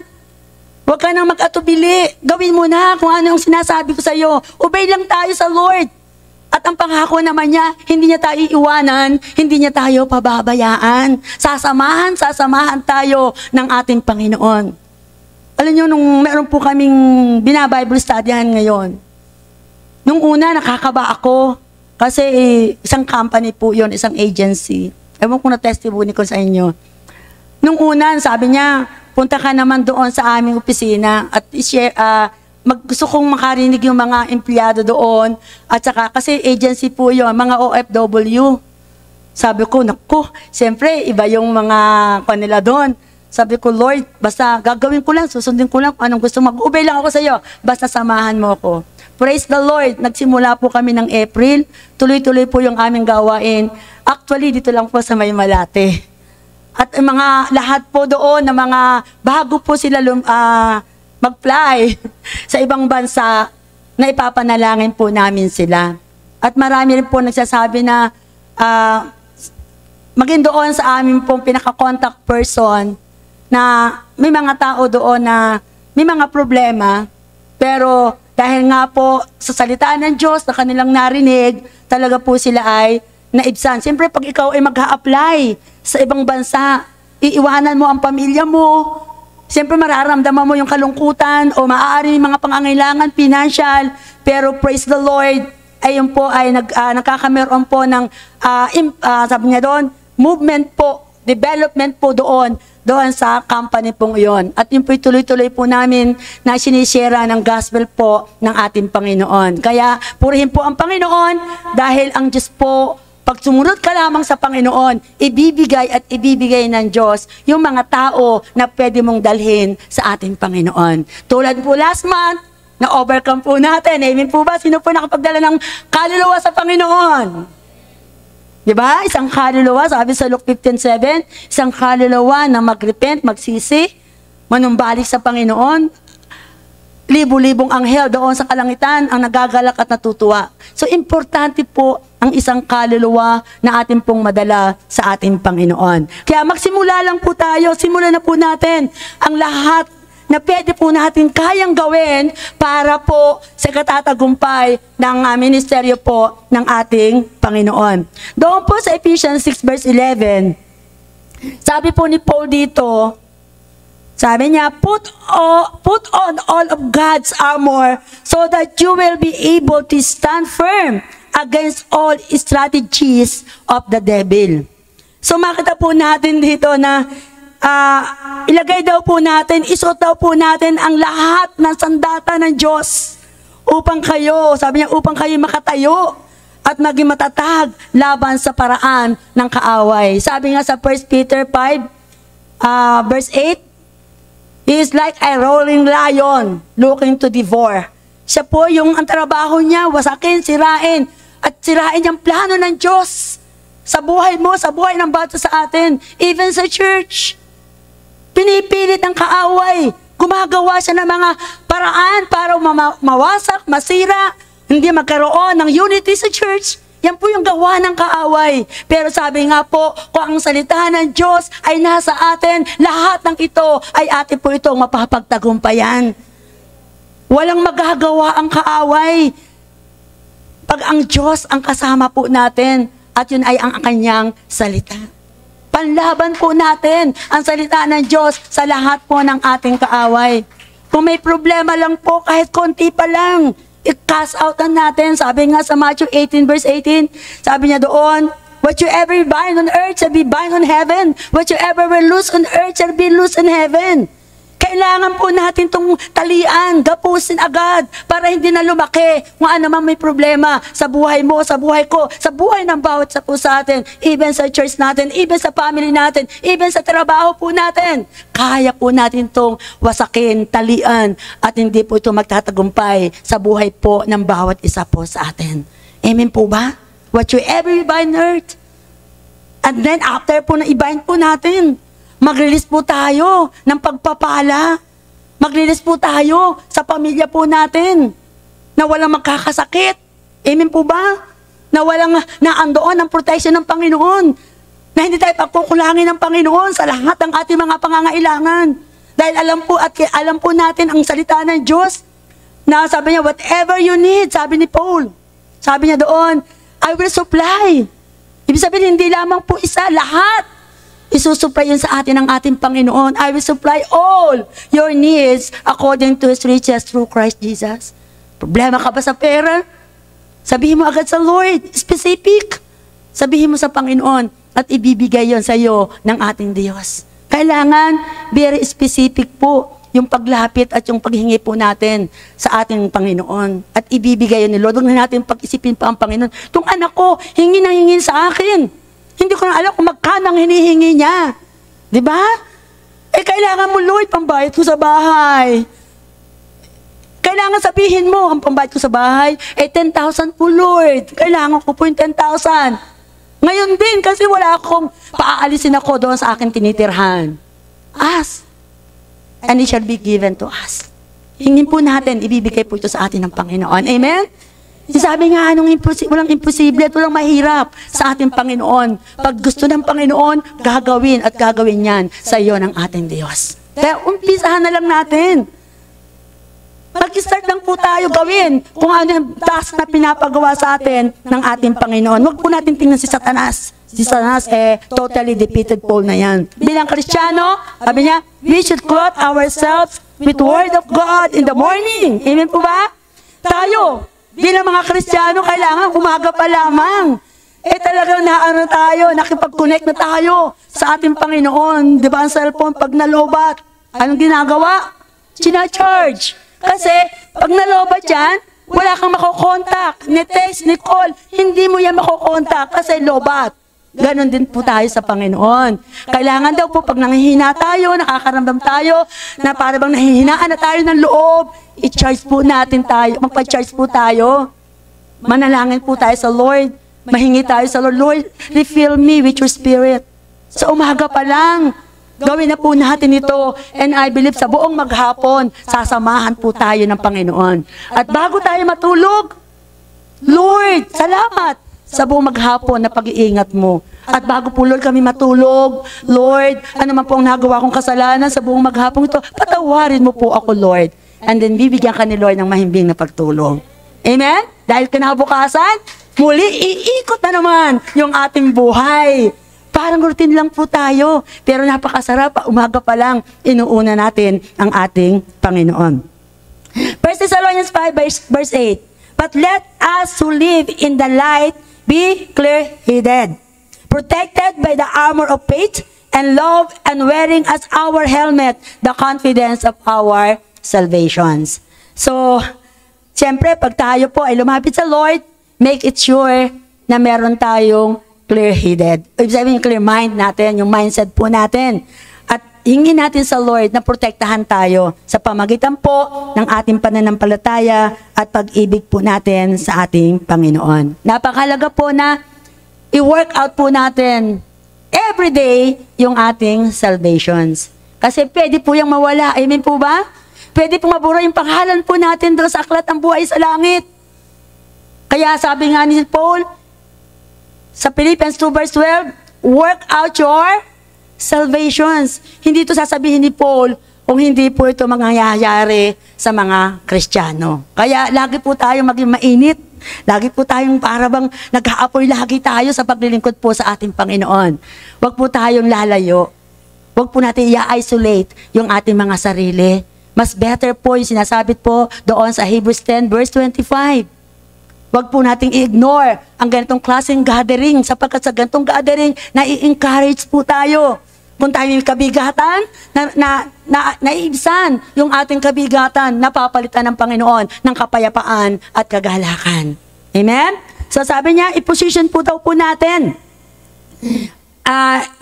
Huwag ka nang mag-atubili. Gawin mo na kung ano yung sinasabi ko sa iyo. Obey lang tayo sa Lord. At ang pangako naman niya, hindi niya tayo iiwanan, hindi niya tayo pababayaan. Sasamahan tayo ng ating Panginoon. Alam niyo, nung meron po kaming bina-Bible studyan ngayon, nung una nakakaba ako, kasi isang company po yon, isang agency. Ewan ko na testimony ko sa inyo. Nung una, sabi niya, punta ka naman doon sa aming opisina at i-share, gusto kong makarinig yung mga empleyado doon at saka, kasi agency po yun, mga OFW. Sabi ko, naku, siyempre, iba yung mga kanila doon. Sabi ko, Lord, basta gagawin ko lang, susundin ko lang, anong gusto, mag-ubay lang ako sa iyo, basta samahan mo ako. Praise the Lord, nagsimula po kami ng April, tuloy-tuloy po yung aming gawain. Actually, dito lang po sa May Malate. At mga lahat po doon na mga bago po sila mag-fly sa ibang bansa, na ipapanalangin po namin sila. At marami rin po nagsasabi na maging doon sa amin pong pinaka-contact person na may mga tao doon na may mga problema, pero dahil nga po sa salita ng Diyos na kanilang narinig, talaga po sila ay naibsan. Siyempre, pag ikaw ay mag-a-apply sa ibang bansa, iiwanan mo ang pamilya mo, siyempre mararamdaman mo yung kalungkutan o maaari yung mga pangangailangan, financial, pero praise the Lord, ay yun po ay nakakameron po ng, sabi niya doon, movement po, development po doon sa company pong iyon. At yun po tuloy-tuloy po namin na sinisira ng gospel po ng ating Panginoon. Kaya purihin po ang Panginoon dahil ang Diyos po, pag sumunod ka lamang sa Panginoon, ibibigay ng Diyos yung mga tao na pwede mong dalhin sa ating Panginoon. Tulad po last month, na-overcome po natin. Amen po ba? Sino po nakapagdala ng kaluluwa sa Panginoon? Diba? Isang kaluluwa, sabi sa Luke 15:7, isang kaluluwa na mag-repent, magsisi, manumbalik sa Panginoon. Libo-libong anghel doon sa kalangitan ang nagagalak at natutuwa. So, importante po ang isang kaluluwa na ating pong madala sa ating Panginoon. Kaya magsimula lang po tayo, simulan na po natin ang lahat na pwede po natin kayang gawin para po sa katatagumpay ng ministeryo po ng ating Panginoon. Doon po sa Ephesians 6 verse 11, sabi po ni Paul dito, sabi niya, put on all of God's armor so that you will be able to stand firm against all strategies of the devil. So makita po natin dito na ilagay daw po natin, isuot daw po natin ang lahat ng sandata ng Diyos upang kayo, sabi niya, upang kayo makatayo at maging matatag laban sa paraan ng kaaway. Sabi nga sa 1 Peter 5 verse 8, he is like a roaring lion looking to devour. Siya po yung ang trabaho niya, wasakin, sirain, at sirain yung plano ng Diyos sa buhay mo, sa buhay ng bata sa atin, even sa church. Pinipilit ng kaaway, gumagawa siya ng mga paraan para mawasak, masira, hindi magkaroon ng unity sa church. Yan po yung gawa ng kaaway. Pero sabi nga po, kung ang salita ng Diyos ay nasa atin, lahat ng ito ay atin po itong mapapagtagumpayan. Walang magagawa ang kaaway pag ang Diyos ang kasama po natin at yun ay ang kanyang salita. Panlaban po natin ang salita ng Diyos sa lahat po ng ating kaaway. Kung may problema lang po, kahit konti pa lang, i-cast out na natin. Sabi nga sa Matthew 18 verse 18, sabi niya doon, what you ever bind on earth shall be bind on heaven. What you ever will loose on earth shall be loose in heaven. Kailangan po natin itong talian, gapusin agad para hindi na lumaki kung ano man may problema sa buhay mo, sa buhay ko, sa buhay ng bawat sa po sa atin, even sa church natin, even sa family natin, even sa trabaho po natin. Kaya po natin itong wasakin, talian, at hindi po ito magtatagumpay sa buhay po ng bawat isa po sa atin. Amen po ba? What you ever bind on earth. And then after po na i-bind po natin, mag-release po tayo ng pagpapala. Mag-release po tayo sa pamilya po natin na walang magkakasakit. Amen po ba? Na walang naandoon ang protection ng Panginoon. Na hindi tayo pagkukulangin ng Panginoon sa lahat ng ating mga pangangailangan. Dahil alam po natin ang salita ng Diyos na sabi niya, whatever you need, sabi ni Paul. Sabi niya doon, I will supply. Ibig sabihin, hindi lamang po isa, lahat. Isusupply yun sa atin ng ating Panginoon. I will supply all your needs according to His riches through Christ Jesus. Problema ka ba sa pera? Sabihin mo agad sa Lord, specific. Sabihin mo sa Panginoon at ibibigay yon sa iyo ng ating Diyos. Kailangan very specific po yung paglapit at yung paghingi po natin sa ating Panginoon. At ibibigay yun ni Lord. Huwag na natin pag-isipin pa ang Panginoon. Itong anak ko, hingi na hingi sa akin. Hindi ko na alam kung magkano ang hinihingi niya. Di ba? Kailangan mo, Lord, pambayad ko sa bahay. Kailangan sabihin mo, ang pambayad ko sa bahay, 10,000 po, Lord. Kailangan ko po yung 10,000. Ngayon din, kasi wala akong paaalisin ako doon sa akin tinitirhan. Ask, and it shall be given to us. Hingin po natin, ibibigay po ito sa atin ng Panginoon. Amen? Sabi nga, walang imposible at walang mahirap sa ating Panginoon. Pag gusto ng Panginoon, gagawin at gagawin yan sa iyo ng ating Diyos. Kaya umpisahan na lang natin. Mag-start lang po tayo gawin kung ano yung task na pinapagawa sa atin ng ating Panginoon. Huwag po natin tingnan si Satanas. Si Satanas, totally defeated po na yan. Bilang Kristiyano, sabi niya, we should clothe ourselves with the Word of God in the morning. Amen po ba? Tayo, bilang mga Kristiyano, kailangan umaga pa lamang. Talagang tayo, nakipag-connect na tayo sa ating Panginoon. Di ba ang cellphone, pag nalobat, anong ginagawa? China-charge. Kasi, pag nalobat yan, wala kang makokontak. Ni text, ni call, hindi mo yan makokontak kasi lobat. Ganon din po tayo sa Panginoon. Kailangan daw po pag nanghihina tayo, nakakaramdam tayo, na para bang nahihinaan na tayo ng loob, i-charge po natin tayo, magpa-charge po tayo. Manalangin po tayo sa Lord. Mahingi tayo sa Lord, Lord, refill me with your spirit. Sa umaga pa lang, gawin na po natin ito. And I believe sa buong maghapon, sasamahan po tayo ng Panginoon. At bago tayo matulog, Lord, salamat sa buong maghapon na pag-iingat mo. At bago po, Lord, kami matulog, Lord, ano man po ang nagawa kong kasalanan sa buong maghapon ito, patawarin mo po ako, Lord. And then, bibigyan ka ni Lord ng mahimbing na pagtulong. Amen? Dahil kinabukasan, muli, iikot na naman yung ating buhay. Parang routine lang po tayo. Pero napakasarap, umaga pa lang, inuuna natin ang ating Panginoon. 1 Thessalonians 5, verse 8. But let us who live in the light be clear-headed, protected by the armor of faith and love, and wearing as our helmet the confidence of our salvations. So, siyempre, pag tayo po ay lumapit sa Lord, make it sure na meron tayong clear-headed. Ibig sabihin, yung clear mind natin, yung mindset po natin. At hingin natin sa Lord na protektahan tayo sa pamagitan po ng ating pananampalataya at pag-ibig po natin sa ating Panginoon. Napakahalaga po na i-work out po natin everyday yung ating salvations. Kasi pwede po yung mawala. Amen po ba? Pwede po mabura yung pangalan po natin doon sa aklat ng buhay sa langit. Kaya sabi nga ni Paul sa Philippians 2 verse 12, work out your salvations. Hindi ito sasabihin ni Paul kung hindi po ito mangyayari sa mga Kristiyano. Kaya lagi po tayo maging mainit. Lagi po tayong parabang nag-aapoy lagi tayo sa paglilingkod po sa ating Panginoon. Huwag po tayong lalayo. Huwag po natin i-isolate yung ating mga sarili. Mas better po yung sinasabit po doon sa Hebrews 10 verse 25. Huwag po nating i-ignore ang ganitong klaseng gathering sapagkat sa ganitong gathering, nai-encourage po tayo. Kung tayo may kabigatan, naiibsan yung ating kabigatan, napapalitan ng Panginoon ng kapayapaan at kagalakan. Amen? So sabi niya, i-position po daw po natin.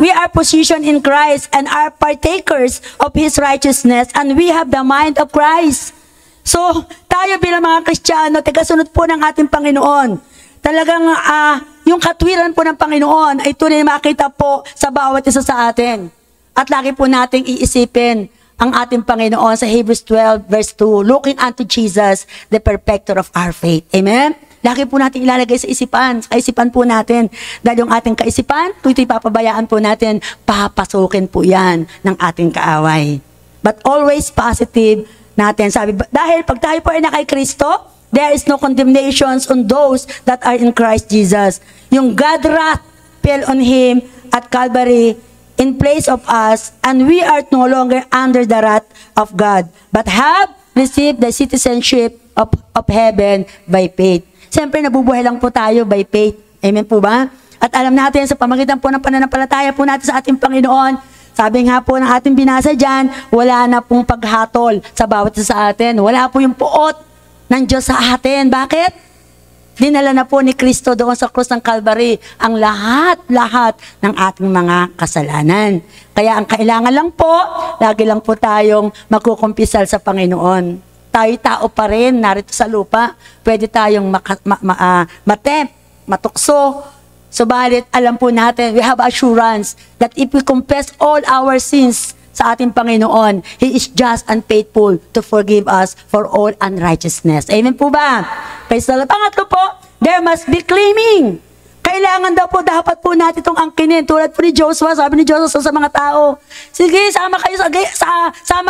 We are positioned in Christ and are partakers of His righteousness, and we have the mind of Christ. So, tayo bilang mga Kristiyano, tagasunod po ng ating Panginoon. Talagang yung katwiran po ng Panginoon ay tunay na makita po sa bawat isa sa atin. At lagi po nating iisipin ang ating Panginoon sa Hebrews 12 verse 2, looking unto Jesus, the perfecter of our faith. Amen? Lagi po natin ilalagay sa isipan. Sa kaisipan po natin. Dahil yung ating kaisipan, kung ito'y papabayaan po natin, papasukin po yan ng ating kaaway. But always positive natin. Sabi, dahil pag tayo po ay na kay Kristo, there is no condemnations on those that are in Christ Jesus. Yung God wrath fell on Him at Calvary in place of us, and we are no longer under the wrath of God, but have received the citizenship of heaven by faith. Siyempre, nabubuhay lang po tayo by faith. Amen po ba? At alam natin, sa pamagitan po ng pananampalataya po natin sa ating Panginoon, sabi nga po ng ating binasa dyan, wala na pong paghatol sa bawat isa sa atin. Wala po yung puot ng Diyos sa atin. Bakit? Dinala na po ni Kristo doon sa krus ng Calvary ang lahat ng ating mga kasalanan. Kaya ang kailangan lang po, lagi lang po tayong magkukumpisal sa Panginoon. Tayo tao pa rin, narito sa lupa. Pwede tayong matempt, matukso. Subalit, alam po natin, we have assurance that if we confess all our sins sa ating Panginoon, He is just and faithful to forgive us for all unrighteousness. Amen po ba? Praise the Lord. Pangatlo po, there must be claiming. Kailangan daw po, dapat po natin itong angkinin. Tulad po ni Joshua, sabi ni Joshua sa mga tao, sige, sama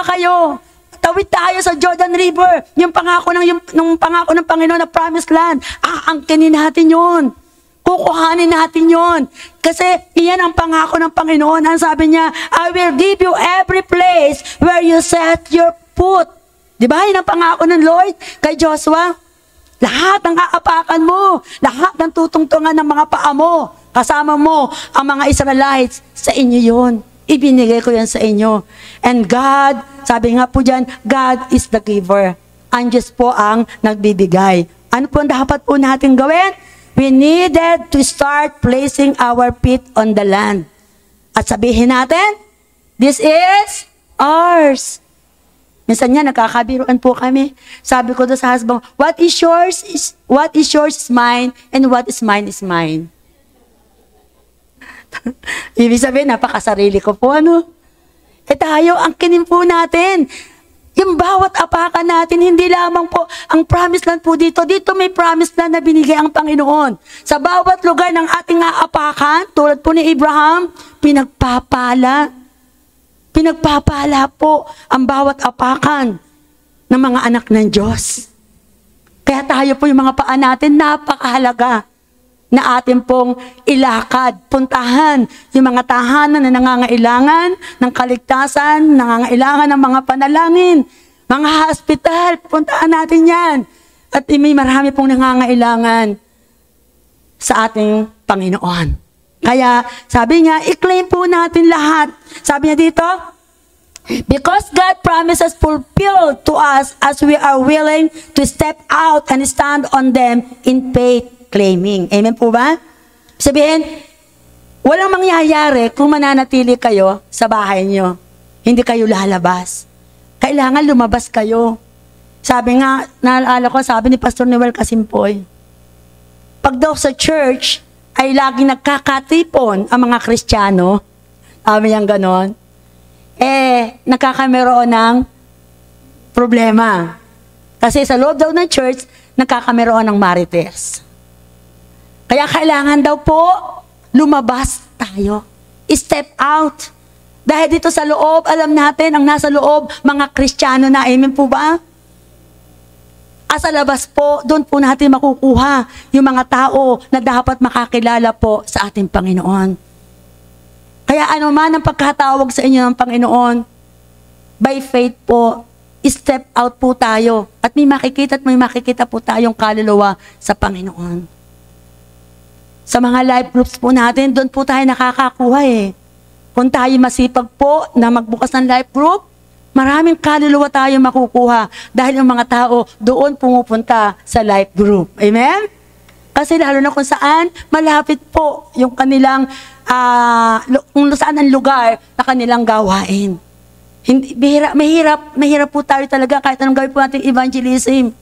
kayo. Tawid tayo sa Jordan River. Yung pangako ng Panginoon na promised land. Aangkinin natin yun. Kukuhanin natin yon. Kasi iyan ang pangako ng Panginoon. Ang sabi niya, I will give you every place where you set your foot. Diba? Yan ang pangako ng Lord kay Joshua. Lahat ng aapakan mo, lahat ng tutungtungan ng mga paa mo, kasama mo ang mga Israelites, sa inyo yon. Ibinigay ko yan sa inyo. And God, sabi nga po dyan, God is the giver. Ang Diyos po ang nagbibigay. Ano po ang dapat po natin gawin? We needed to start placing our feet on the land. At sabihin natin, this is ours. Minsan nga, nakakabiruan po kami. Sabi ko doon sa husband, what is yours is mine, and what is mine. Ibig sabihin, napakasarili ko po, ano? Tayo, angkinin po natin. Yung bawat apakan natin, hindi lamang po ang promised land po dito. Dito may promised land na binigay ang Panginoon. Sa bawat lugar ng ating aapakan, tulad po ni Abraham, pinagpapala. Pinagpapala po ang bawat apakan ng mga anak ng Diyos. Kaya tayo po yung mga paa natin, napakahalaga na atin pong ilakad, puntahan yung mga tahanan na nangangailangan ng kaligtasan, nangangailangan ng mga panalangin, mga hospital, puntahan natin yan. At may marami pong nangangailangan sa ating Panginoon. Kaya sabi niya, i-claim po natin lahat. Sabi niya dito, because God promises fulfilled to us as we are willing to step out and stand on them in faith. Claiming. Amen po ba? Sabihin, walang mangyayari kung mananatili kayo sa bahay nyo. Hindi kayo lalabas. Kailangan lumabas kayo. Sabi nga, naalala ko, sabi ni Pastor Noel Kasimpoy, pag daw sa church ay laging nagkakatipon ang mga Kristiyano, sabi niyang ganon, nagkakameroon ng problema. Kasi sa loob daw ng church, nagkakameroon ng marites. Kaya kailangan daw po, lumabas tayo. Step out. Dahil dito sa loob, alam natin, ang nasa loob, mga Kristiyano na, amen po ba? Sa labas po, doon po natin makukuha yung mga tao na dapat makakilala po sa ating Panginoon. Kaya ano man ang pagkatawag sa inyo ng Panginoon, by faith po, step out po tayo at may makikita po tayong kaluluwa sa Panginoon. Sa mga life groups po natin, doon po tayo nakakakuha eh. Kung tayo masipag po na magbukas ng life group, maraming kaluluwa tayo makukuha dahil yung mga tao doon pumupunta sa life group. Amen? Kasi lalo na kung saan, malapit po yung kanilang, kung saan ang lugar na kanilang gawain. Mahirap po tayo talaga kahit anong gawin po natin evangelism.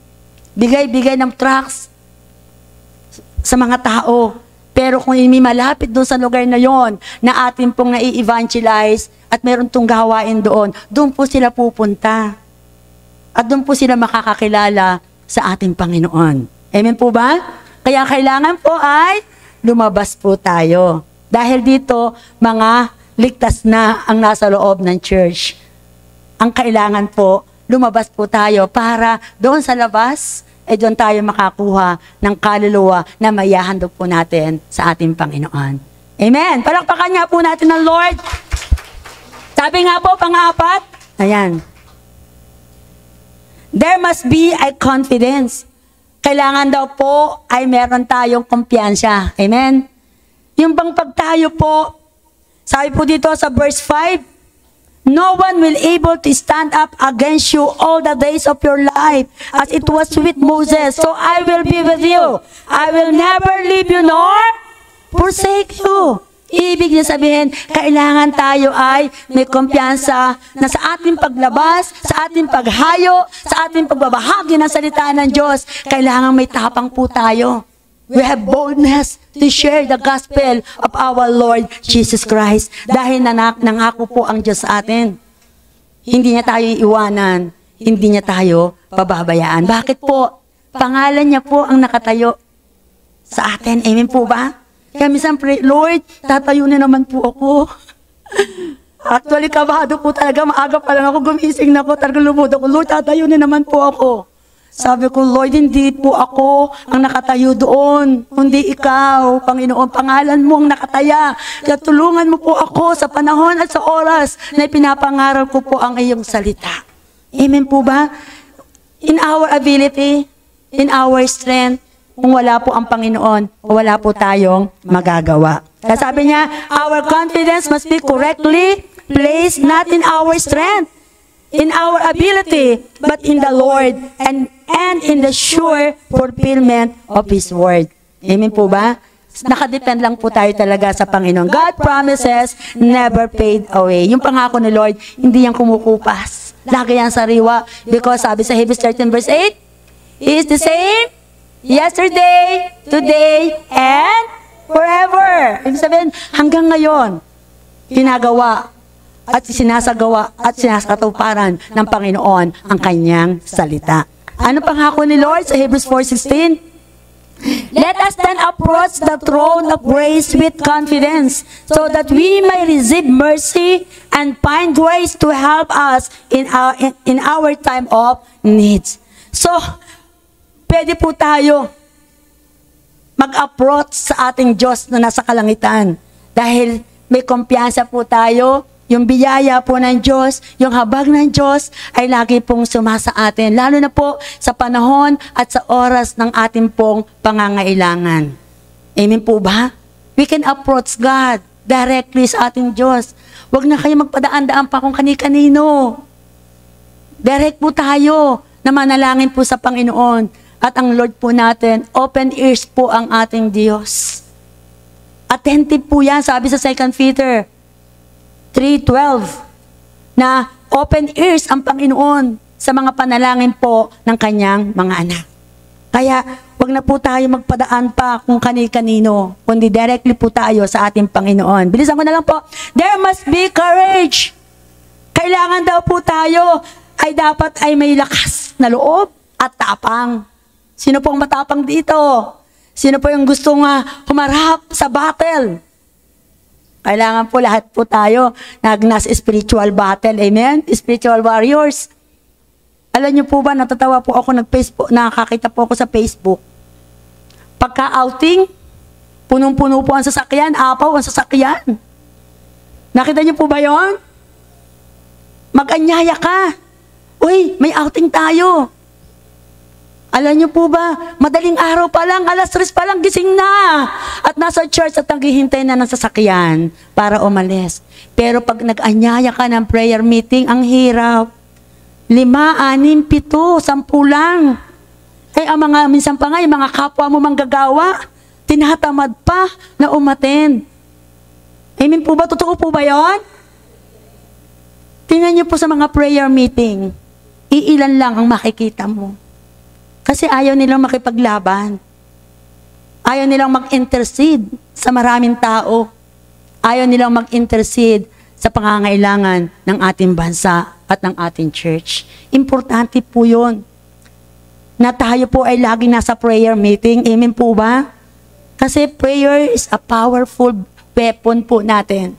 Bigay ng tracts sa mga tao. Pero kung may malapit doon sa lugar na yon na atin pong nai-evangelize at meron tong gawain doon po sila pupunta. At doon po sila makakakilala sa ating Panginoon. Amen po ba? Kaya kailangan po ay lumabas po tayo. Dahil dito, mga ligtas na ang nasa loob ng church. Ang kailangan po, lumabas po tayo para doon sa labas, doon tayo makakuha ng kaluluwa na maihahandog po natin sa ating Panginoon. Amen! Palakpakan nga po natin ng Lord. Sabi nga po, pang-apat, ayan. There must be a confidence. Kailangan daw po ay meron tayong kumpiyansa. Amen? Yung bang pagtayo po, sabi po dito sa verse 5, no one will able to stand up against you all the days of your life, as it was with Moses. So I will be with you. I will never leave you nor forsake you. Ibig niya sabihin, kailangan tayo ay may kumpiyansa na sa ating paglabas, sa ating paghayo, sa ating pagbabahagi ng salita ng Diyos, kailangan may tapang po tayo. We have boldness to share the gospel of our Lord Jesus Christ. Dahil nangako po ang Diyos sa atin. Hindi niya tayo iiwanan. Hindi niya tayo pababayaan. Bakit po? Pangalan niya po ang nakatayo sa atin. Amen po ba? Kaya minsan pray, Lord, tatayo na naman po ako. Actually, kabado po talaga. Maaga pa lang ako, gumising na po. Talagang lumod ako. Lord, tatayo na naman po ako. Sabi ko, Lord, hindi po ako ang nakatayo doon, kundi ikaw, Panginoon, pangalan mo ang nakataya. Kaya tulungan mo po ako sa panahon at sa oras na pinapangaral ko po ang iyong salita. Amen po ba? In our ability, in our strength, kung wala po ang Panginoon, wala po tayong magagawa. Kaya sabi niya, our confidence must be correctly placed not in our strength, in our ability, but in the Lord and in the sure fulfillment of His word. Amen po ba? Nakadepend lang po tayo talaga sa Panginoon. God promises never fade away. Yung pangako ni Lord, hindi yan kumukupas. Lagi yan sariwa. Because sabi sa Hebrews 13 verse 8, He is the same yesterday, today, and forever. Ibig sabihin, hanggang ngayon, ginagawa at sinasagawa at sinasakatuparan ng Panginoon ang kanyang salita. Ano pangako ni Lord sa Hebrews 4:16? Let us then approach the throne of grace with confidence, so that we may receive mercy and find grace to help us in our time of needs. So, pwede po tayo mag-approach sa ating Diyos na nasa kalangitan dahil may kumpiyansa po tayo. Yung biyaya po ng Diyos, yung habag ng Diyos ay lagi pong sumasa atin. Lalo na po sa panahon at sa oras ng ating pong pangangailangan. Amen po ba? We can approach God directly sa ating Diyos. Huwag na kayo magpadaan-daan pa kung kani-kanino. Direct po tayo na manalangin po sa Panginoon. At ang Lord po natin, open ears po ang ating Diyos. Attentive po yan, sabi sa 2 Peter 3:12, na open ears ang Panginoon sa mga panalangin po ng kanyang mga anak. Kaya, wag na po tayo magpadaan pa kung kani-kanino, kundi directly po tayo sa ating Panginoon. Bilisan ko na lang po. There must be courage. Kailangan daw po tayo ay dapat ay may lakas na loob at tapang. Sino pong matapang dito? Sino po yung gustong humarap sa battle? Kailangan po lahat po tayo nasa spiritual battle. Amen? Spiritual warriors. Alam niyo po ba, natatawa po ako nakakita po ako sa Facebook. Pagka-outing, punong-puno po ang sasakyan, apaw ang sasakyan. Nakita niyo po ba yon? Mag-anyaya ka. Uy, may outing tayo. Alam niyo po ba, madaling araw pa lang, 3:00 pa lang, gising na. At nasa church at naghihintay na ng sasakyan para umalis. Pero pag nag-anyaya ka ng prayer meeting, ang hirap. 5, 6, 7, 10 lang. Ang minsan pa nga, yung mga kapwa mo manggagawa, tinatamad pa na umattend. Amen po ba? Totoo po ba yun? Tingnan niyo po sa mga prayer meeting, iilan lang ang makikita mo. Kasi ayaw nilang makipaglaban. Ayaw nilang mag-intercede sa maraming tao. Ayaw nilang mag-intercede sa pangangailangan ng ating bansa at ng ating church. Importante po yun. Na tayo po ay laging nasa prayer meeting. Amen po ba? Kasi prayer is a powerful weapon po natin.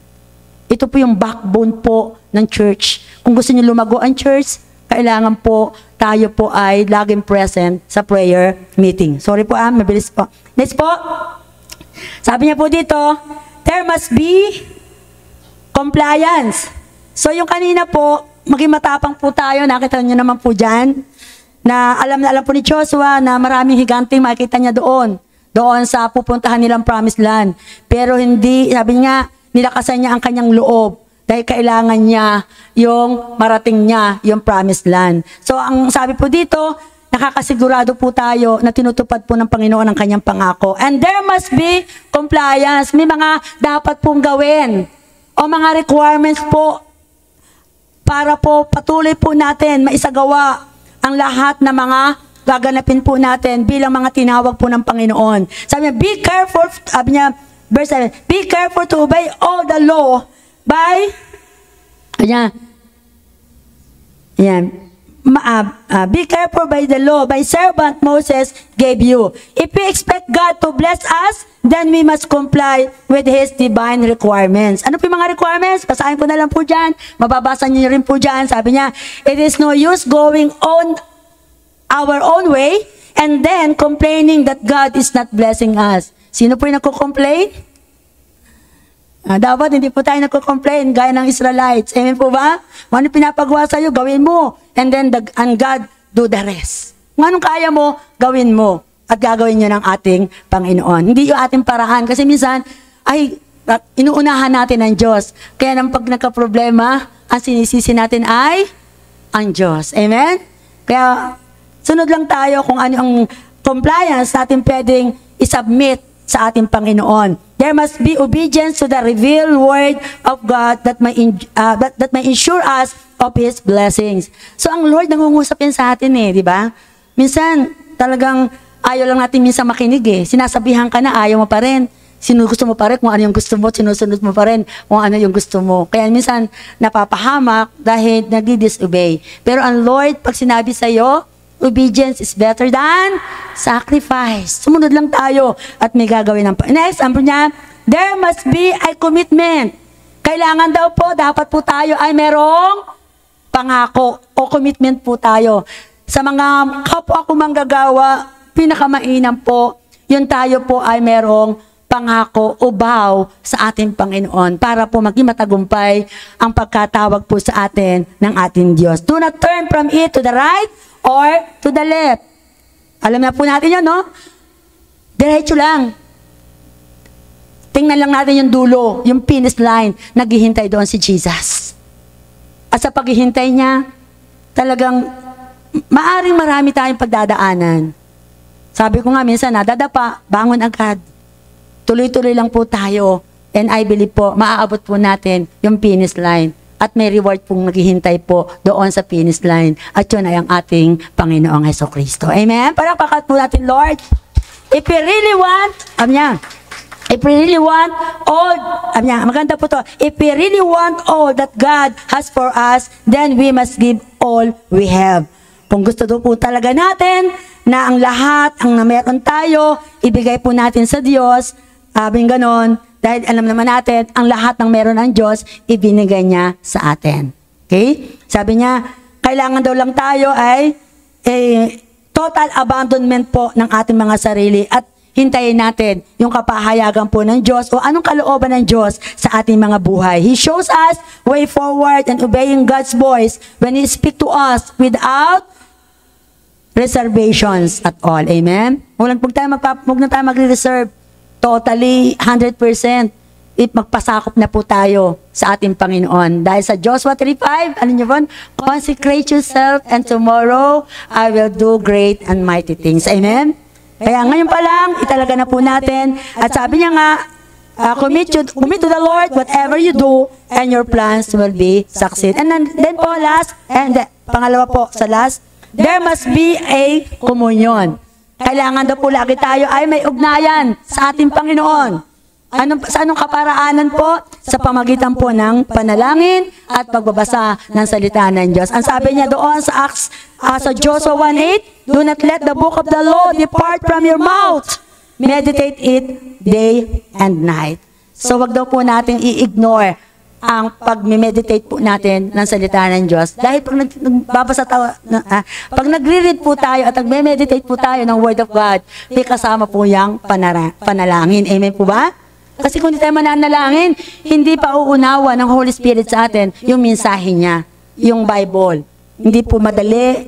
Ito po yung backbone po ng church. Kung gusto niyo lumago ang church, kailangan po tayo po ay laging present sa prayer meeting. Sorry po mabilis po. Next po. Sabi niya po dito, there must be compliance. So yung kanina po, maging matapang po tayo, nakita niyo naman po dyan, na alam po ni Joshua na maraming higanting makikita niya doon sa pupuntahan nilang promised land. Pero hindi, sabi niya, nilakasan niya ang kanyang loob. Dahil kailangan niya yung marating niya, yung promised land. So, ang sabi po dito, nakakasigurado po tayo na tinutupad po ng Panginoon ang kanyang pangako. And there must be compliance. May mga dapat pong gawin o mga requirements po para po patuloy po natin maisagawa ang lahat ng mga gaganapin po natin bilang mga tinawag po ng Panginoon. Sabi niya, be careful, sabi niya, verse 7, be careful to obey all the law by, be careful by the law, by servant Moses gave you. If we expect God to bless us, then we must comply with His divine requirements. Ano po yung mga requirements? Basahin ko na lang po dyan. Mababasa niyo rin po dyan. Sabi niya, it is no use going on our own way and then complaining that God is not blessing us. Sino po yung nagko-complain? Dapat hindi po tayo nagko-complain gaya ng Israelites. Amen po ba? Kung ano pinapagawa sa'yo, gawin mo. And then, and God do the rest. Kung anong kaya mo, gawin mo. At gagawin nyo ng ating Panginoon. Hindi yung ating paraan. Kasi minsan, inuunahan natin ang Diyos. Kaya nang pag nagka-problema, ang sinisisi natin ay ang Diyos. Amen? Kaya, sunod lang tayo kung ano ang compliance natin pwedeng isubmit sa ating Panginoon. There must be obedience to the revealed word of God that may ensure us of His blessings. So ang Lord nangungusap yan sa atin di ba? Minsan talagang ayaw lang natin minsan makinig Sinasabihan ka na ayaw mo pa rin. Gusto mo pa rin kung ano yung gusto mo, sinusunod mo pa rin kung ano yung gusto mo. Kaya minsan napapahamak dahil nagdi-disobey. Pero ang Lord pag sinabi sa iyo, obedience is better than sacrifice. Sumunod lang tayo at may gagawin ng Next, sabi niya, there must be a commitment. Kailangan daw po, dapat po tayo ay merong pangako o commitment po tayo. Sa mga kapwa ko manggagawa, pinakamainam po, yun tayo po ay merong pangako o vow sa ating Panginoon para po maging matagumpay ang pagkatawag po sa atin ng ating Diyos. Do not turn from it to the right or to the left. Alam na po natin yun, no? Diretso lang. Tingnan lang natin yung dulo, yung finish line, naghihintay doon si Jesus. At sa paghihintay niya, talagang maaring marami tayong pagdadaanan. Sabi ko nga minsan, nadadapa, bangon agad. Tuloy-tuloy lang po tayo. And I believe po, maaabot po natin yung finish line. At may reward pong naghihintay po doon sa finish line. At yun ay ang ating Panginoong Jesucristo. Amen? Palakpakan po natin, Lord. If we really want, maganda po to. If we really want all that God has for us, then we must give all we have. Kung gusto do po talaga natin na ang lahat, ang meron tayo, ibigay po natin sa Diyos, abing ganon, dahil alam naman natin, ang lahat ng meron ng Diyos, ibinigay niya sa atin. Okay? Sabi niya, kailangan daw lang tayo ay total abandonment po ng ating mga sarili at hintayin natin yung kapahayagan po ng Diyos o anong kalooban ng Diyos sa ating mga buhay. He shows us way forward and obeying God's voice when He speaks to us without reservations at all. Amen? Huwag na tayo magre-reserve. Totally, 100%. Magpasakop na po tayo sa ating Panginoon. Dahil sa Joshua 3:5, ano nyo ba? Consecrate yourself and tomorrow I will do great and mighty things. Amen? Kaya ngayon pa lang, italaga na po natin. At sabi niya nga, commit to the Lord whatever you do and your plans will be succeed. And then po last, and pangalawa po sa last, there must be a communion. Kailangan daw po lagi tayo ay may ugnayan sa ating Panginoon. Sa anong kaparaanan po? Sa pamagitan po ng panalangin at pagbabasa ng salita ng Diyos. Ang sabi niya doon sa Acts, sa Joshua 1:8, do not let the book of the law depart from your mouth. Meditate it day and night. So wag daw po natin i-ignore ang pag-meditate po natin ng salita ng Diyos. Dahil pag nagre-read po tayo at nagme-meditate po tayo ng Word of God, may kasama po yung panalangin. Amen po ba? Kasi kung hindi tayo mananalangin, hindi pa uunawa ng Holy Spirit sa atin yung mensahe niya, yung Bible. Hindi po madali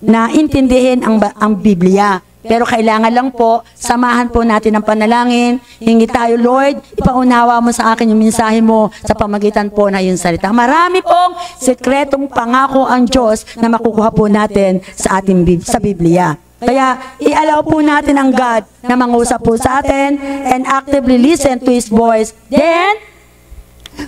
na intindihin ang Biblia. Pero kailangan lang po, samahan po natin ang panalangin. Hingi tayo, Lord, ipaunawa mo sa akin yung mensahe mo sa pamagitan po na yung salita. Marami pong sekretong pangako ang Diyos na makukuha po natin sa Biblia. Kaya, i-allow po natin ang God na mangusap po sa atin and actively listen to His voice. Then,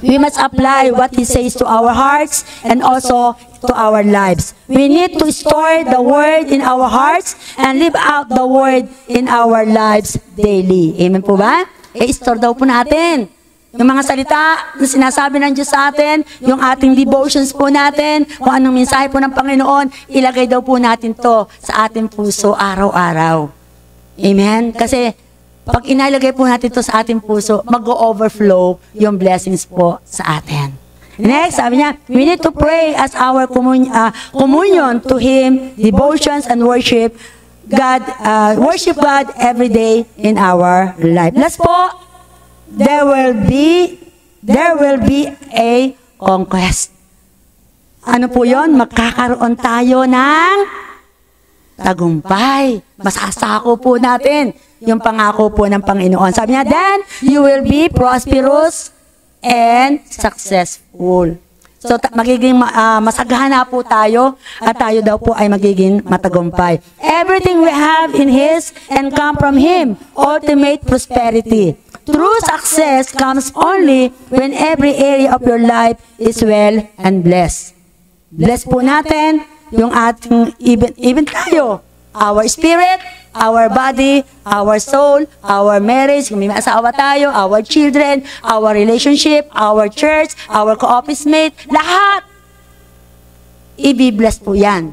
we must apply what He says to our hearts and also to our lives. We need to store the Word in our hearts and live out the Word in our lives daily. Amen po ba? I-store daw po natin yung mga salita na sinasabi ng Diyos sa atin, yung ating devotions po natin, kung anong mensahe po ng Panginoon, ilagay daw po natin to sa ating puso araw-araw. Amen? Kasi pag inalagay po natin to sa ating puso, mag-overflow yung blessings po sa atin. Next, sabi niya, we need to pray as our communion to Him, devotions and worship God every day in our life. Last po, there will be a conquest. Ano po yon? Magkakaroon tayo ng tagumpay. Masasako po natin yung pangako po ng Panginoon. Sabi niya, then you will be prosperous and successful. So, magiging masagana po tayo at tayo daw po ay magiging matagumpay. Everything we have in His and come from Him, ultimate prosperity. True success comes only when every area of your life is well and blessed. Bless po natin yung ating, even tayo, our spirit, our body, our soul, our marriage, kung may asawa tayo, our children, our relationship, our church, our co-office mate, lahat. I-bless po yan.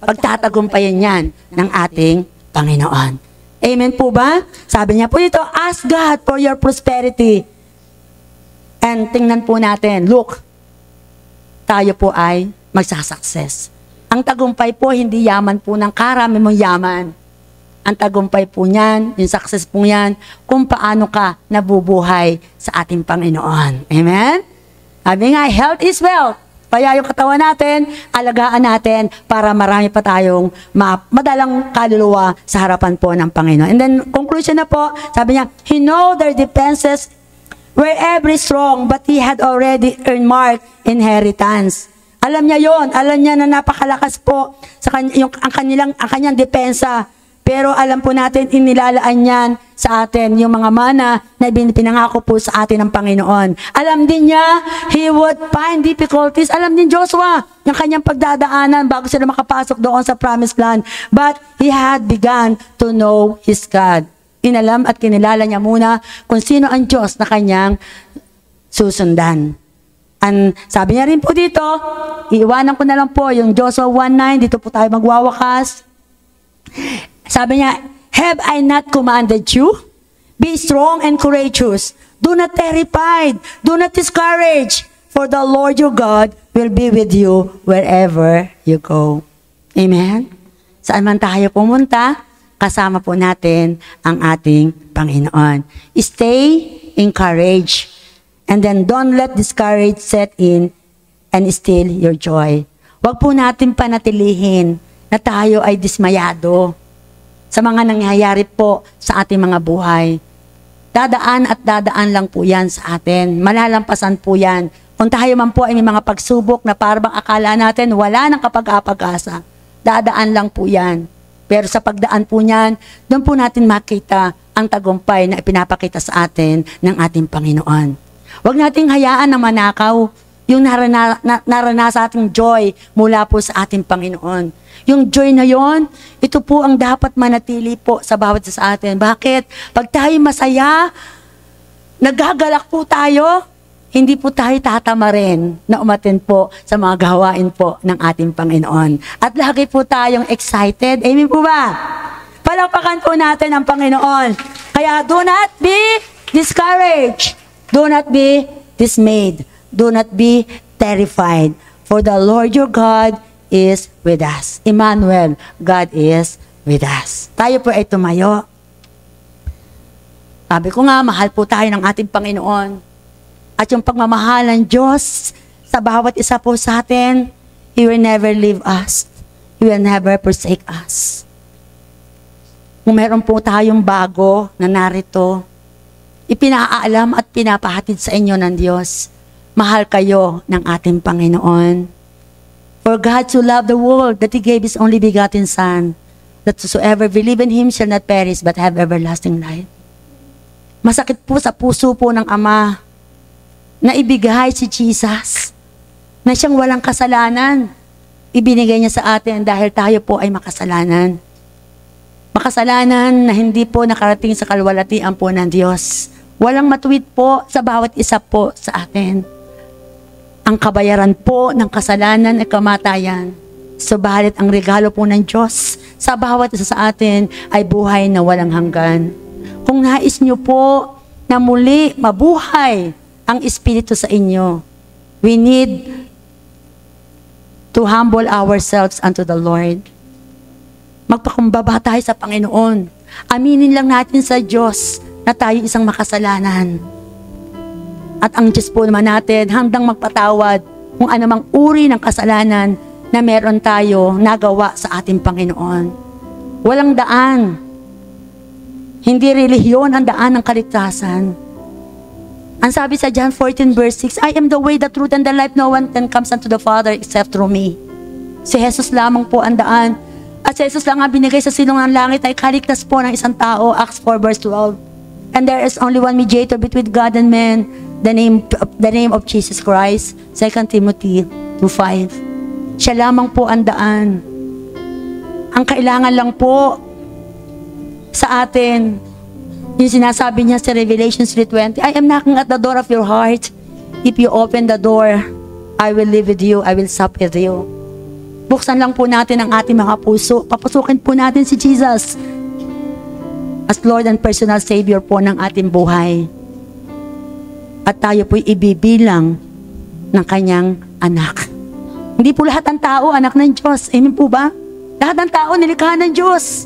Pagtatagumpayan yan ng ating Panginoon. Amen po ba? Sabi niya po dito, ask God for your prosperity. And tingnan po natin, look, tayo po ay magsasucess. Ang tagumpay po, hindi yaman po ng karami mong yaman. Ang tagumpay po niyan, yung success po yan, kung paano ka nabubuhay sa ating Panginoon. Amen? Sabi nga, health is wealth. Kaya yung katawan natin, alagaan natin para marami pa tayong madalang kaluluwa sa harapan po ng Panginoon. And then, conclusion na po, sabi niya, He know their defenses were every strong, but He had already earned mark inheritance. Alam niya yon, alam niya na napakalakas po sa ang kanyang depensa. Pero alam po natin, inilalaan yan sa atin yung mga mana na pinangako po sa atin ng Panginoon. Alam din niya, He would find difficulties. Alam din Joshua, yung kanyang pagdadaanan bago sila makapasok doon sa promised land. But he had begun to know his God. Inalam at kinilala niya muna kung sino ang Diyos na kanyang susundan. And sabi niya rin po dito, iiwanan ko na lang po yung Joshua 1:9, dito po tayo magwawakas. Sabi niya, have I not commanded you? Be strong and courageous. Do not terrified. Do not discourage. For the Lord your God will be with you wherever you go. Amen? Saan man tayo pumunta, kasama po natin ang ating Panginoon. Stay encouraged. And then don't let discourage set in and steal your joy. Huwag po natin panatilihin na tayo ay dismayado sa mga nangyayari po sa ating mga buhay. Dadaan at dadaan lang po yan sa atin. Malalampasan po yan. Kung tayo man po ay may mga pagsubok na parang akala natin wala nang kapag-apag-asa, dadaan lang po yan. Pero sa pagdaan po niyan, doon po natin makita ang tagumpay na ipinapakita sa atin ng ating Panginoon. Huwag nating hayaan na manakaw yung naranasan ating joy mula po sa ating Panginoon. Yung joy na yon, ito po ang dapat manatili po sa bawat isa sa atin. Bakit? Pag tayo masaya, nagagalak po tayo, hindi po tayo tatama rin na umatin po sa mga gawain po ng ating Panginoon. At lagi po tayong excited. Amen po ba? Palakpakan po natin ang Panginoon. Kaya do not be discouraged. Do not be dismayed. Do not be terrified. For the Lord your God is with us. Emmanuel, God is with us. Tayo po ay tumayo. Sabi ko nga, mahal po tayo ng ating Panginoon. At yung pagmamahal ng Diyos sa bawat isa po sa atin, He will never leave us. He will never forsake us. Kung meron po tayong bago na narito, ipinaalam at pinapahatid sa inyo ng Diyos. Mahal kayo ng ating Panginoon. For God so loved the world that He gave His only begotten Son, that whosoever believe in Him shall not perish but have everlasting life. Masakit po sa puso po ng Ama na ibigay si Jesus, na siyang walang kasalanan. Ibinigay niya sa atin dahil tayo po ay makasalanan. Makasalanan na hindi po nakarating sa kalwalatian po ng Diyos. Walang matuwid po sa bawat isa po sa atin. Ang kabayaran po ng kasalanan ay kamatayan. Subalit ang regalo po ng Diyos sa bawat isa sa atin ay buhay na walang hanggan. Kung nais niyo po na muli mabuhay ang Espiritu sa inyo, we need to humble ourselves unto the Lord. Magpakumbaba tayo sa Panginoon. Aminin lang natin sa Diyos na tayo isang makasalanan. At ang Diyos po naman natin handang magpatawad kung anumang uri ng kasalanan na meron tayo nagawa sa ating Panginoon. Walang daan. Hindi relihiyon ang daan ng kaligtasan. Ang sabi sa John 14 verse 6, I am the way, the truth, and the life. No one can comes unto the Father except through me. Si Jesus lamang po ang daan. At si Jesus lang ang binigay sa silong ng langit ay kaligtas po ng isang tao, Acts 4 verse 12. And there is only one mediator between God and man, the name of Jesus Christ, 2 Timothy 2:5. Siya lamang po ang daan. Ang kailangan lang po sa atin, yung sinasabi niya sa Revelation 3:20, I am knocking at the door of your heart. If you open the door, I will live with you, I will sup with you. Buksan lang po natin ang ating mga puso. Papasukin po natin si Jesus as Lord and personal Savior po ng ating buhay. At tayo po'y ibibilang ng kanyang anak. Hindi po lahat ng tao anak ng Diyos. Amen po ba? Lahat ng tao nilikha ng Diyos.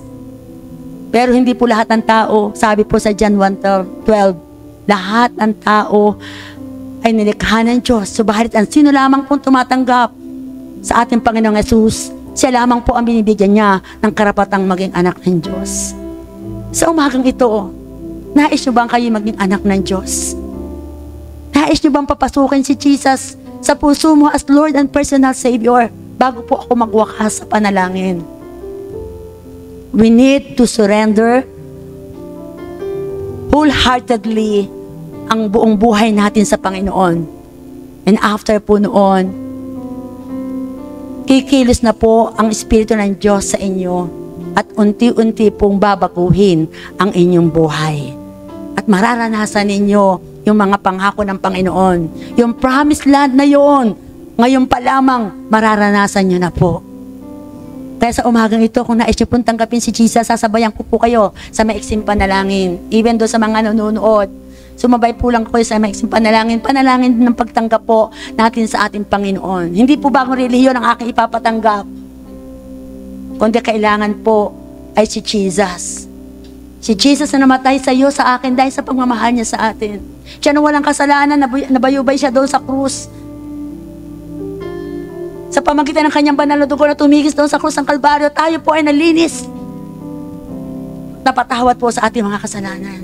Pero hindi po lahat ng tao, sabi po sa John 1:12, lahat ng tao ay nilikha ng Diyos. Subalit ang sino lamang po tumatanggap sa ating Panginoong Yesus, siya lamang po ang binibigyan niya ng karapatang maging anak ng Diyos. Sa umagang ito, nais niyo bang kayo maging anak ng Diyos? Nais niyo bang papasukin si Jesus sa puso mo as Lord and personal Savior bago po ako magwakas sa panalangin? We need to surrender wholeheartedly ang buong buhay natin sa Panginoon. And after po noon, kikilos na po ang Espiritu ng Diyos sa inyo at unti-unti pong babaguhin ang inyong buhay. At mararanasan ninyo yung mga pangako ng Panginoon. Yung promised land na yun, ngayon pa lamang mararanasan nyo na po. Kaya sa umagang ito, kung nais nyo pong tanggapin si Jesus, sasabayan ko po kayo sa maiksing panalangin. Even do sa mga nanonood, sumabay po lang kayo sa maiksing panalangin. Panalangin ng pagtanggap po natin sa ating Panginoon. Hindi po bagong relihiyon ang aking ipapatanggap. Kundi kailangan po ay si Jesus. Si Jesus na namatay sa iyo, sa akin, dahil sa pagmamahal niya sa atin. Siya na walang kasalanan, nabayubay siya doon sa krus. Sa pamagitan ng kanyang banal na dugo na tumigis doon sa krus ng Kalbaryo, tayo po ay nalinis. Napatawad po sa ating mga kasalanan.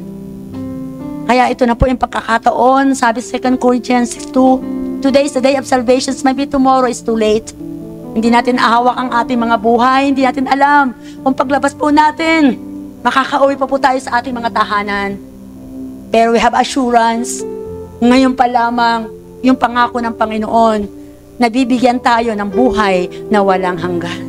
Kaya ito na po yung pagkakataon, sabi 2 Corinthians 6:2, today is the day of salvation, maybe tomorrow is too late. Hindi natin ahawak ang ating mga buhay, hindi natin alam kung paglabas po natin, makakauwi pa po tayo sa ating mga tahanan. Pero we have assurance, ngayon pa lamang, yung pangako ng Panginoon, nabibigyan tayo ng buhay na walang hanggan.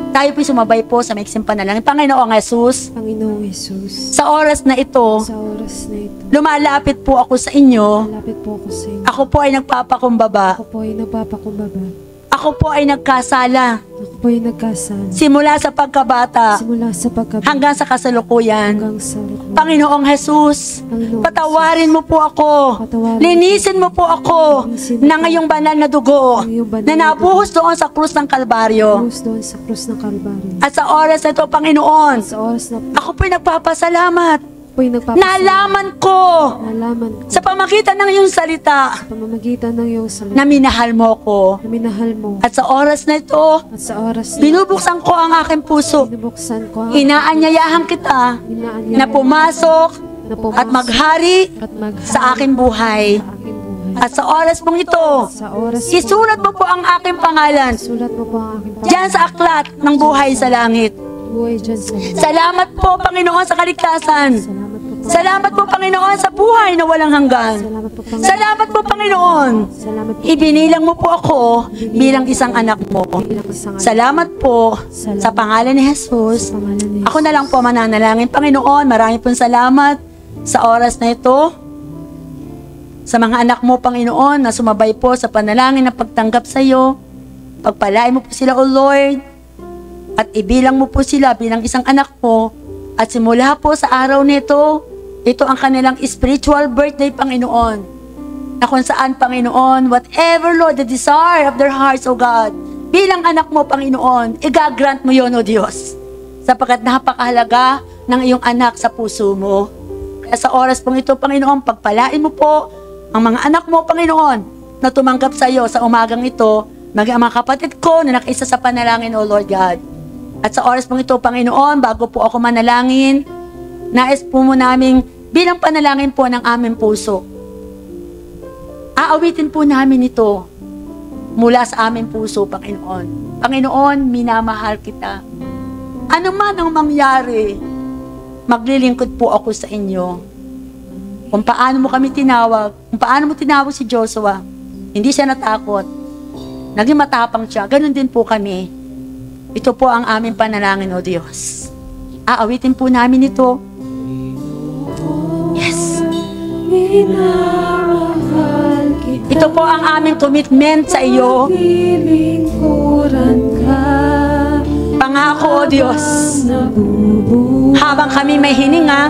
Tayo po sumabay po sa maiksing panalangin. Panginoong Jesus, Panginoong Jesus, sa oras na ito, sa oras na ito, lumalapit po ako sa inyo. malapit po ako sa inyo. Ako po ay nagpapakumbaba. Ako po ay nagpapakumbaba. Ako po ay nagkasala. Ako po ay nagkasala. Simula sa pagkabata Simula sa pagkabata hanggang sa kasalukuyan. hanggang sa lukman. Panginoong Jesus, Panginoong patawarin mo po ako. Patawarin Linisin mo po ako Linisin mo ng po iyong banal na dugo ng iyong banal na na nabuhos doon sa krus ng Kalbaryo. Cruz doon sa krus ng Kalbaryo. At sa oras na ito, Panginoon, Sa oras na ako po'y nagpapasalamat. po ay nagpapasalamat. Nalaman ko Nalaman ko sa pamagitan ng iyong salita sa pamamagitan ng iyong salita na minahal mo ko. na minahal mo. At sa oras na ito, At sa oras na binubuksan ko ang aking puso. binubuksan ko ang Inaanyayahan kita inaanyayahan na pumasok na pumasok at maghari at maghari sa aking buhay. sa aking buhay. At sa oras mong ito, Sa oras isulat mo po ang aking pangalan sulat mo po ang aking diyan sa aklat ng buhay sa langit. buhay dyan sa langit. Salamat po, Panginoon, sa kaligtasan. Salamat po, Panginoon. Salamat po, Panginoon, sa buhay na walang hanggan. Salamat po, Panginoon. Salamat po, Panginoon. Salamat po, Ibinilang mo po ako bilang isang anak mo. bilang isang anak. Salamat po Salamat. sa pangalan ni Jesus. Sa pangalan ni Ako na lang po mananalangin. Panginoon, marami pong salamat sa oras na ito. Sa mga anak mo, Panginoon, na sumabay po sa panalangin na pagtanggap sa iyo. Pagpalain mo po sila, O Lord. At ibilang mo po sila bilang isang anak mo. At simula po sa araw nito, ito ang kanilang spiritual birthday, Panginoon. Na kung saan, Panginoon, whatever, Lord, the desire of their hearts, O God, bilang anak mo, Panginoon, igagrant mo yon, O Diyos. Sapagkat napakahalaga ng iyong anak sa puso mo. Kaya sa oras pong ito, Panginoon, pagpalain mo po ang mga anak mo, Panginoon, na tumanggap sa iyo sa umagang ito, maging ang mga kapatid ko na nakaisa sa panalangin, O Lord God. At sa oras pong ito, Panginoon, bago po ako manalangin, nais po mo namin bilang panalangin po ng aming puso. Aawitin po namin ito mula sa aming puso, Panginoon. Panginoon, minamahal kita. Ano man ang mangyari, maglilingkod po ako sa inyo. Kung paano mo kami tinawag, kung paano mo tinawag si Joshua, hindi siya natakot. Naging matapang siya. Ganun din po kami. Ito po ang aming panalangin, O Diyos. Aawitin po namin ito. Yes. Minamahal kita. Ito po ang aming commitment sa iyo. Lilingkuran ka. Pangako, O Diyos. Nabubuhay. Habang kami may hininga,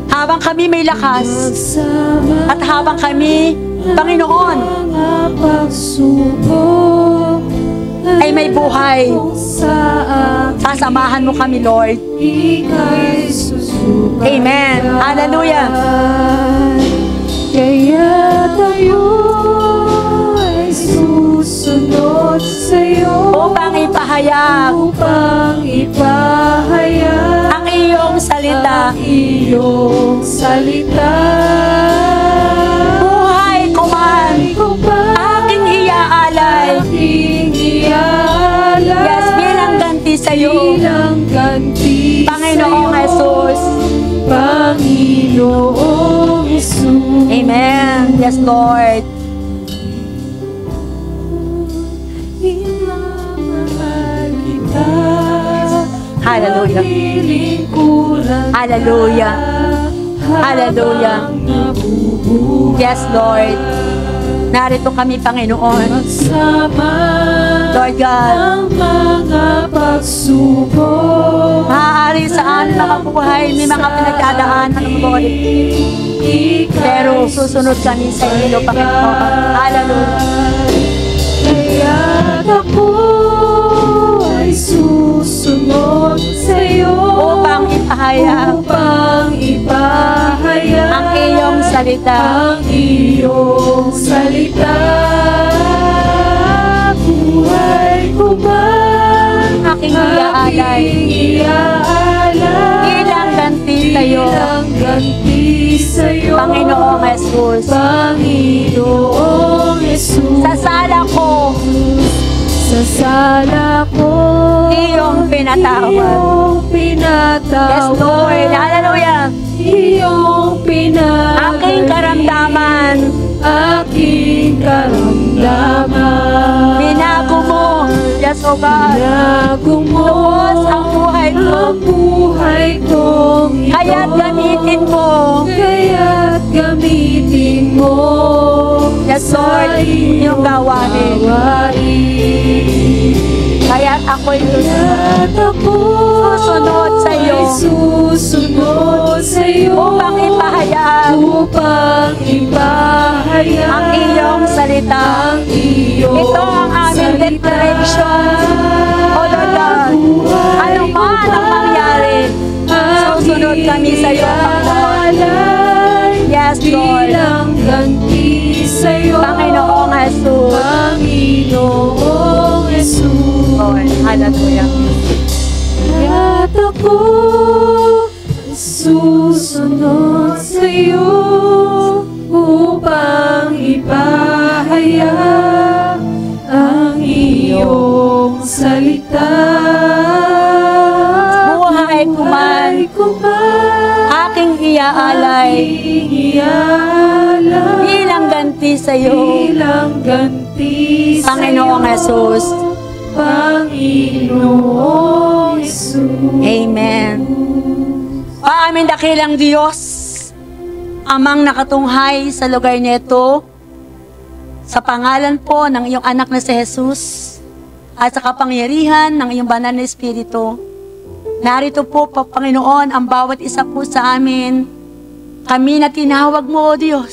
habang kami may lakas, Magsama at habang kami, Panginoon, mga pagsubok ay may buhay. kung saan Sasamahan mo kami, Lord. ika'y susubayan. Amen. Hallelujah. Kaya tayo ay susunod sa'yo Upang ipahayag upang ipahayag ang iyong salita. ang iyong salita. Buhay ko man, Kung ba aking iaalay. aking iaalay Yes, bilang ganti sa iyo. bilang ganti Panginoong sa'yo, Jesus. Panginoong Jesus. Amen. Yes, Lord. Minamahal kita. Hallelujah. Lilingkuran ka. Hallelujah. Hallelujah. Habang nabubuhay. Yes, Lord. Narito kami, Panginoon. Magsama Lord God, ang mga pagsubok. maaari saan mga buhay, may mga pinagdadaanan, Lord. Pero susunod kami sa iyo, Panginoon. Hallelujah. Kaya ako ay susunod sa iyo salita. ang iyong salita. Buhay ko man Aking iaalay. Bilang ganti sa'yo. Bilang ganti sa'yo, Panginoong Jesus. Panginoong Jesus. Sa sala ko, Sa sala ko, iyong pinatawad. iyong pinatawad. Yes, Lord. Hallelujah. Iyong pinatawad. Aking karamdaman, Aking karamdaman. binago mo. Yes, O God. Binago mo Lubos ang buhay ko. ang buhay kong ito. Kaya't gamitin mo. Kaya't gamitin mo Yes, Lord, sa iyong gawain. Kaya't ako'y Kaya't ako susunod sa iyo. ay susunod sa iyo upang ipahayag upang ipahayag ang iyong salita. ang iyong Ito ang aming salita. declaration. O Lord God, ano man ang mangyari, susunod kami sa iyo, Panginoon. Yes, Lord. Bilang ganti sa iyo, Panginoong Jesus. Panginoong Jesus. Lord, hallelujah. Kaya't ako ay susunod sa iyo upang ipahayag ang iyong salita. Buhay ko man, Buhay ko man, aking iaalay. aking iaalay. Bilang ganti sa iyo, Bilang ganti sa Panginoong iyo, Jesus. Panginoong Jesus. Amen. O aming dakilang Diyos, Amang nakatunghay sa lugar nito, sa pangalan po ng iyong anak na si Jesus, at sa kapangyarihan ng iyong banal na Espiritu, narito po, Panginoon, ang bawat isa po sa amin, kami na tinawag mo, O Diyos,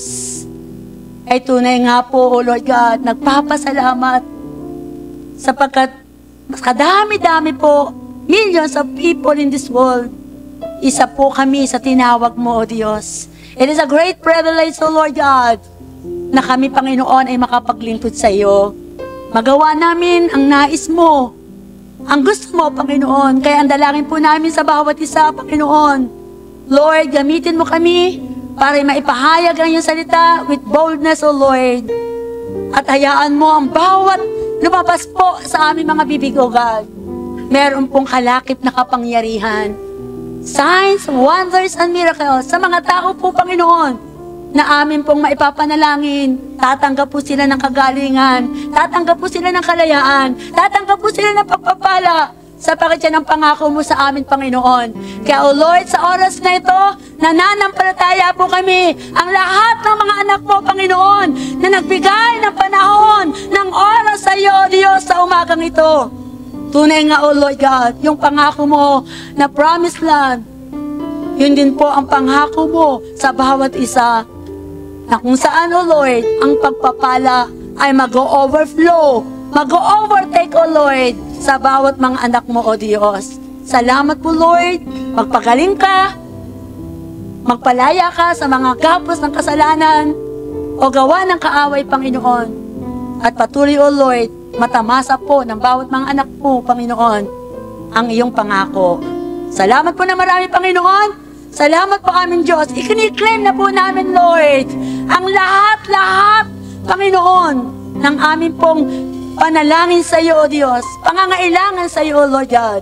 ay tunay nga po, O Lord God, nagpapasalamat sapagkat mas kadami-dami po, millions of people in this world, isa po kami sa tinawag mo, O Diyos. It is a great privilege, O Lord God, na kami, Panginoon, ay makapaglingkod sa iyo. Magawa namin ang nais mo, ang gusto mo, Panginoon. Kaya ang dalangin po namin sa bawat isa, Panginoon. Lord, gamitin mo kami para maipahayag ang iyong salita with boldness, O Lord. At hayaan mo ang bawat lumabas po sa aming mga bibig, O God. Meron pong kalakip na kapangyarihan. Signs, wonders, and miracles sa mga tao po, Panginoon, na amin pong maipapanalangin. Tatanggap po sila ng kagalingan, tatanggap po sila ng kalayaan, tatanggap po sila ng pagpapala sa pakityan ng pangako mo sa amin, Panginoon. Kaya, O Lord, sa oras na ito, nananampalataya po kami ang lahat ng mga anak mo, Panginoon, na nagbigay ng panahon, ng oras sa iyo, Diyos, sa umagang ito. Tunay nga, O Lord God, yung pangako mo na promised land, yun din po ang pangako mo sa bawat isa, na kung saan, O Lord, ang pagpapala ay mag-overflow, mag-overtake, O Lord, sa bawat mga anak mo, O Diyos. Salamat po, Lord. Magpagaling ka, magpalaya ka sa mga gapos ng kasalanan o gawa ng kaaway, Panginoon. At patuloy, O Lord, matamasa po ng bawat mga anak po, Panginoon, ang iyong pangako. Salamat po na marami, Panginoon. Salamat po aming Diyos. Ikiniklaim na po namin, Lord, ang lahat-lahat, Panginoon, ng aming pong panalangin sa iyo, O Diyos, pangangailangan sa iyo, O Lord God.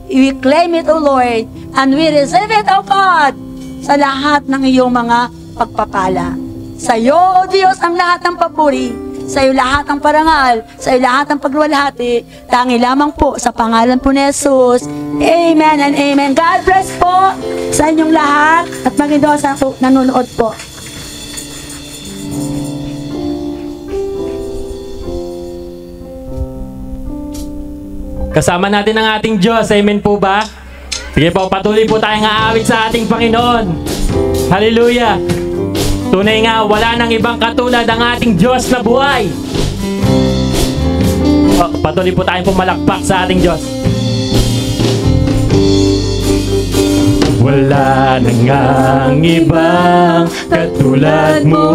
We claim it, O Lord, and we receive it, O God, sa lahat ng iyong mga pagpapala. Sa iyo, O Diyos, ang lahat ng papuri, sa iyo lahat ng parangal, sa iyo lahat ng pagluwalhati, tangi lamang po sa pangalan po ni Jesus. Amen and amen. God bless po sa inyong lahat at maging doon sa nanonood po. Kasama natin ang ating Diyos. Amen po ba? Sige po, patuloy po tayong aawit sa ating Panginoon. Hallelujah! Tunay nga, wala nang ibang katulad ang ating Diyos na buhay. Patuloy po tayong pumalakpak sa ating Diyos. Wala na ngang ibang katulad mo.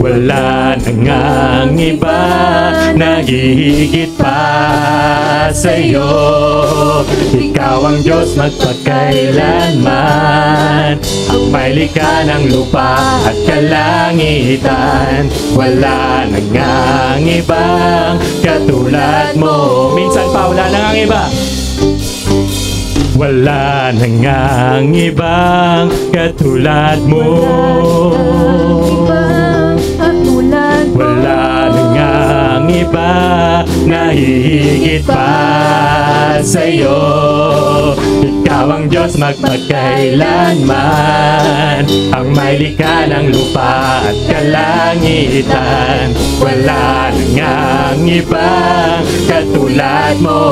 Wala na ngang iba nagigit pa sa'yo. Ikaw ang Diyos magpakailanman, ang may likha ng lupa at kalangitan. Wala na ngang ibang katulad mo. Minsan pa, wala na ngang iba. Wala na ngang ibang katulad mo. Wala na ngang iba na hihigit pa sa'yo. Ikaw ang Diyos magpakailanman, ang may likha ng lupa at kalangitan. Wala na ngang ibang katulad mo.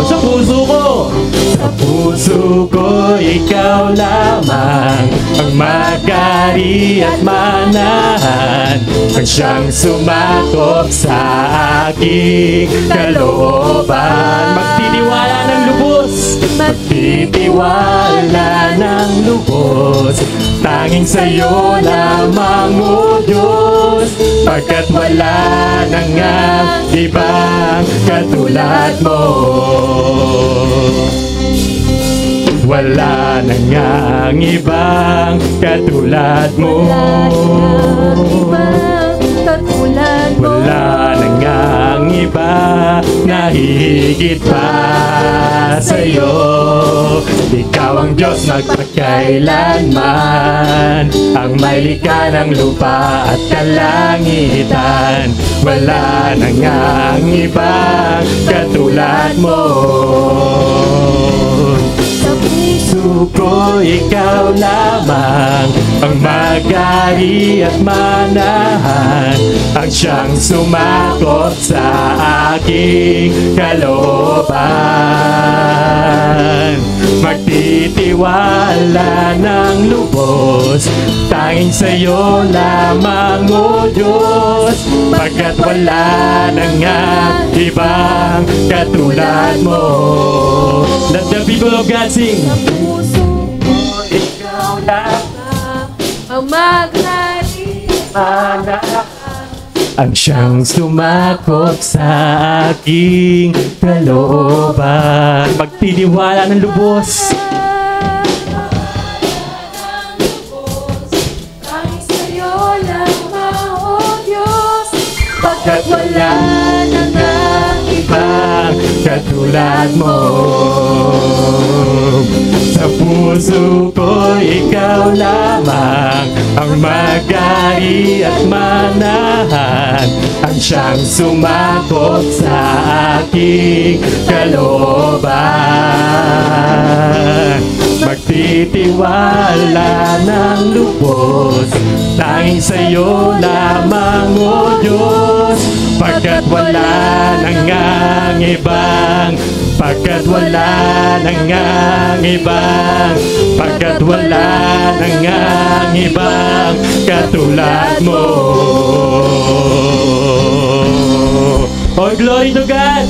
Sa puso ko, sa puso ko, ikaw lamang ang magari at manahan, ang siyang sumakop sa aking kalooban. Magtitiwala ng lubos, magtitiwala ng lubos, tanging sa'yo lamang, O Diyos, pagkat wala na nga ibang katulad mo. Wala na ngang ibang katulad mo. Wala na ngang iba na higit pa sa'yo. Ikaw ang Diyos magpakailanman, ang may likha ng lupa at kalangitan. Wala na ngang ibang katulad mo. Puso ko, ikaw lamang ang magari at manahan, ang siyang sumakop sa aking kalooban. Magtitiwala ng lubos, tanging sa'yo lamang, O Diyos, pagkat wala na nga ibang katulad mo. Let the people of God sing. Sa puso ko, ikaw lamang ang maghari ang siyang sumakop sa aking kalooban. Magtitiwala ng lubos. tanging sa'yo lamang, O Diyos, Pagkat wala na nga ibang katulad mo. Sa puso ko, ikaw lamang ang magari at manahan, ang siyang sumakop sa aking kalooban. Magtitiwala ng lubos, tanging sa'yo lamang, O Diyos, pagkat wala na ngang ibang, pagkat wala na ngang ibang, pagkat wala na ngang ibang katulad mo. Oh, glory to God!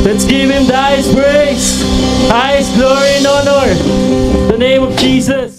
Let's give Him the highest praise, highest glory and honor. In the name of Jesus.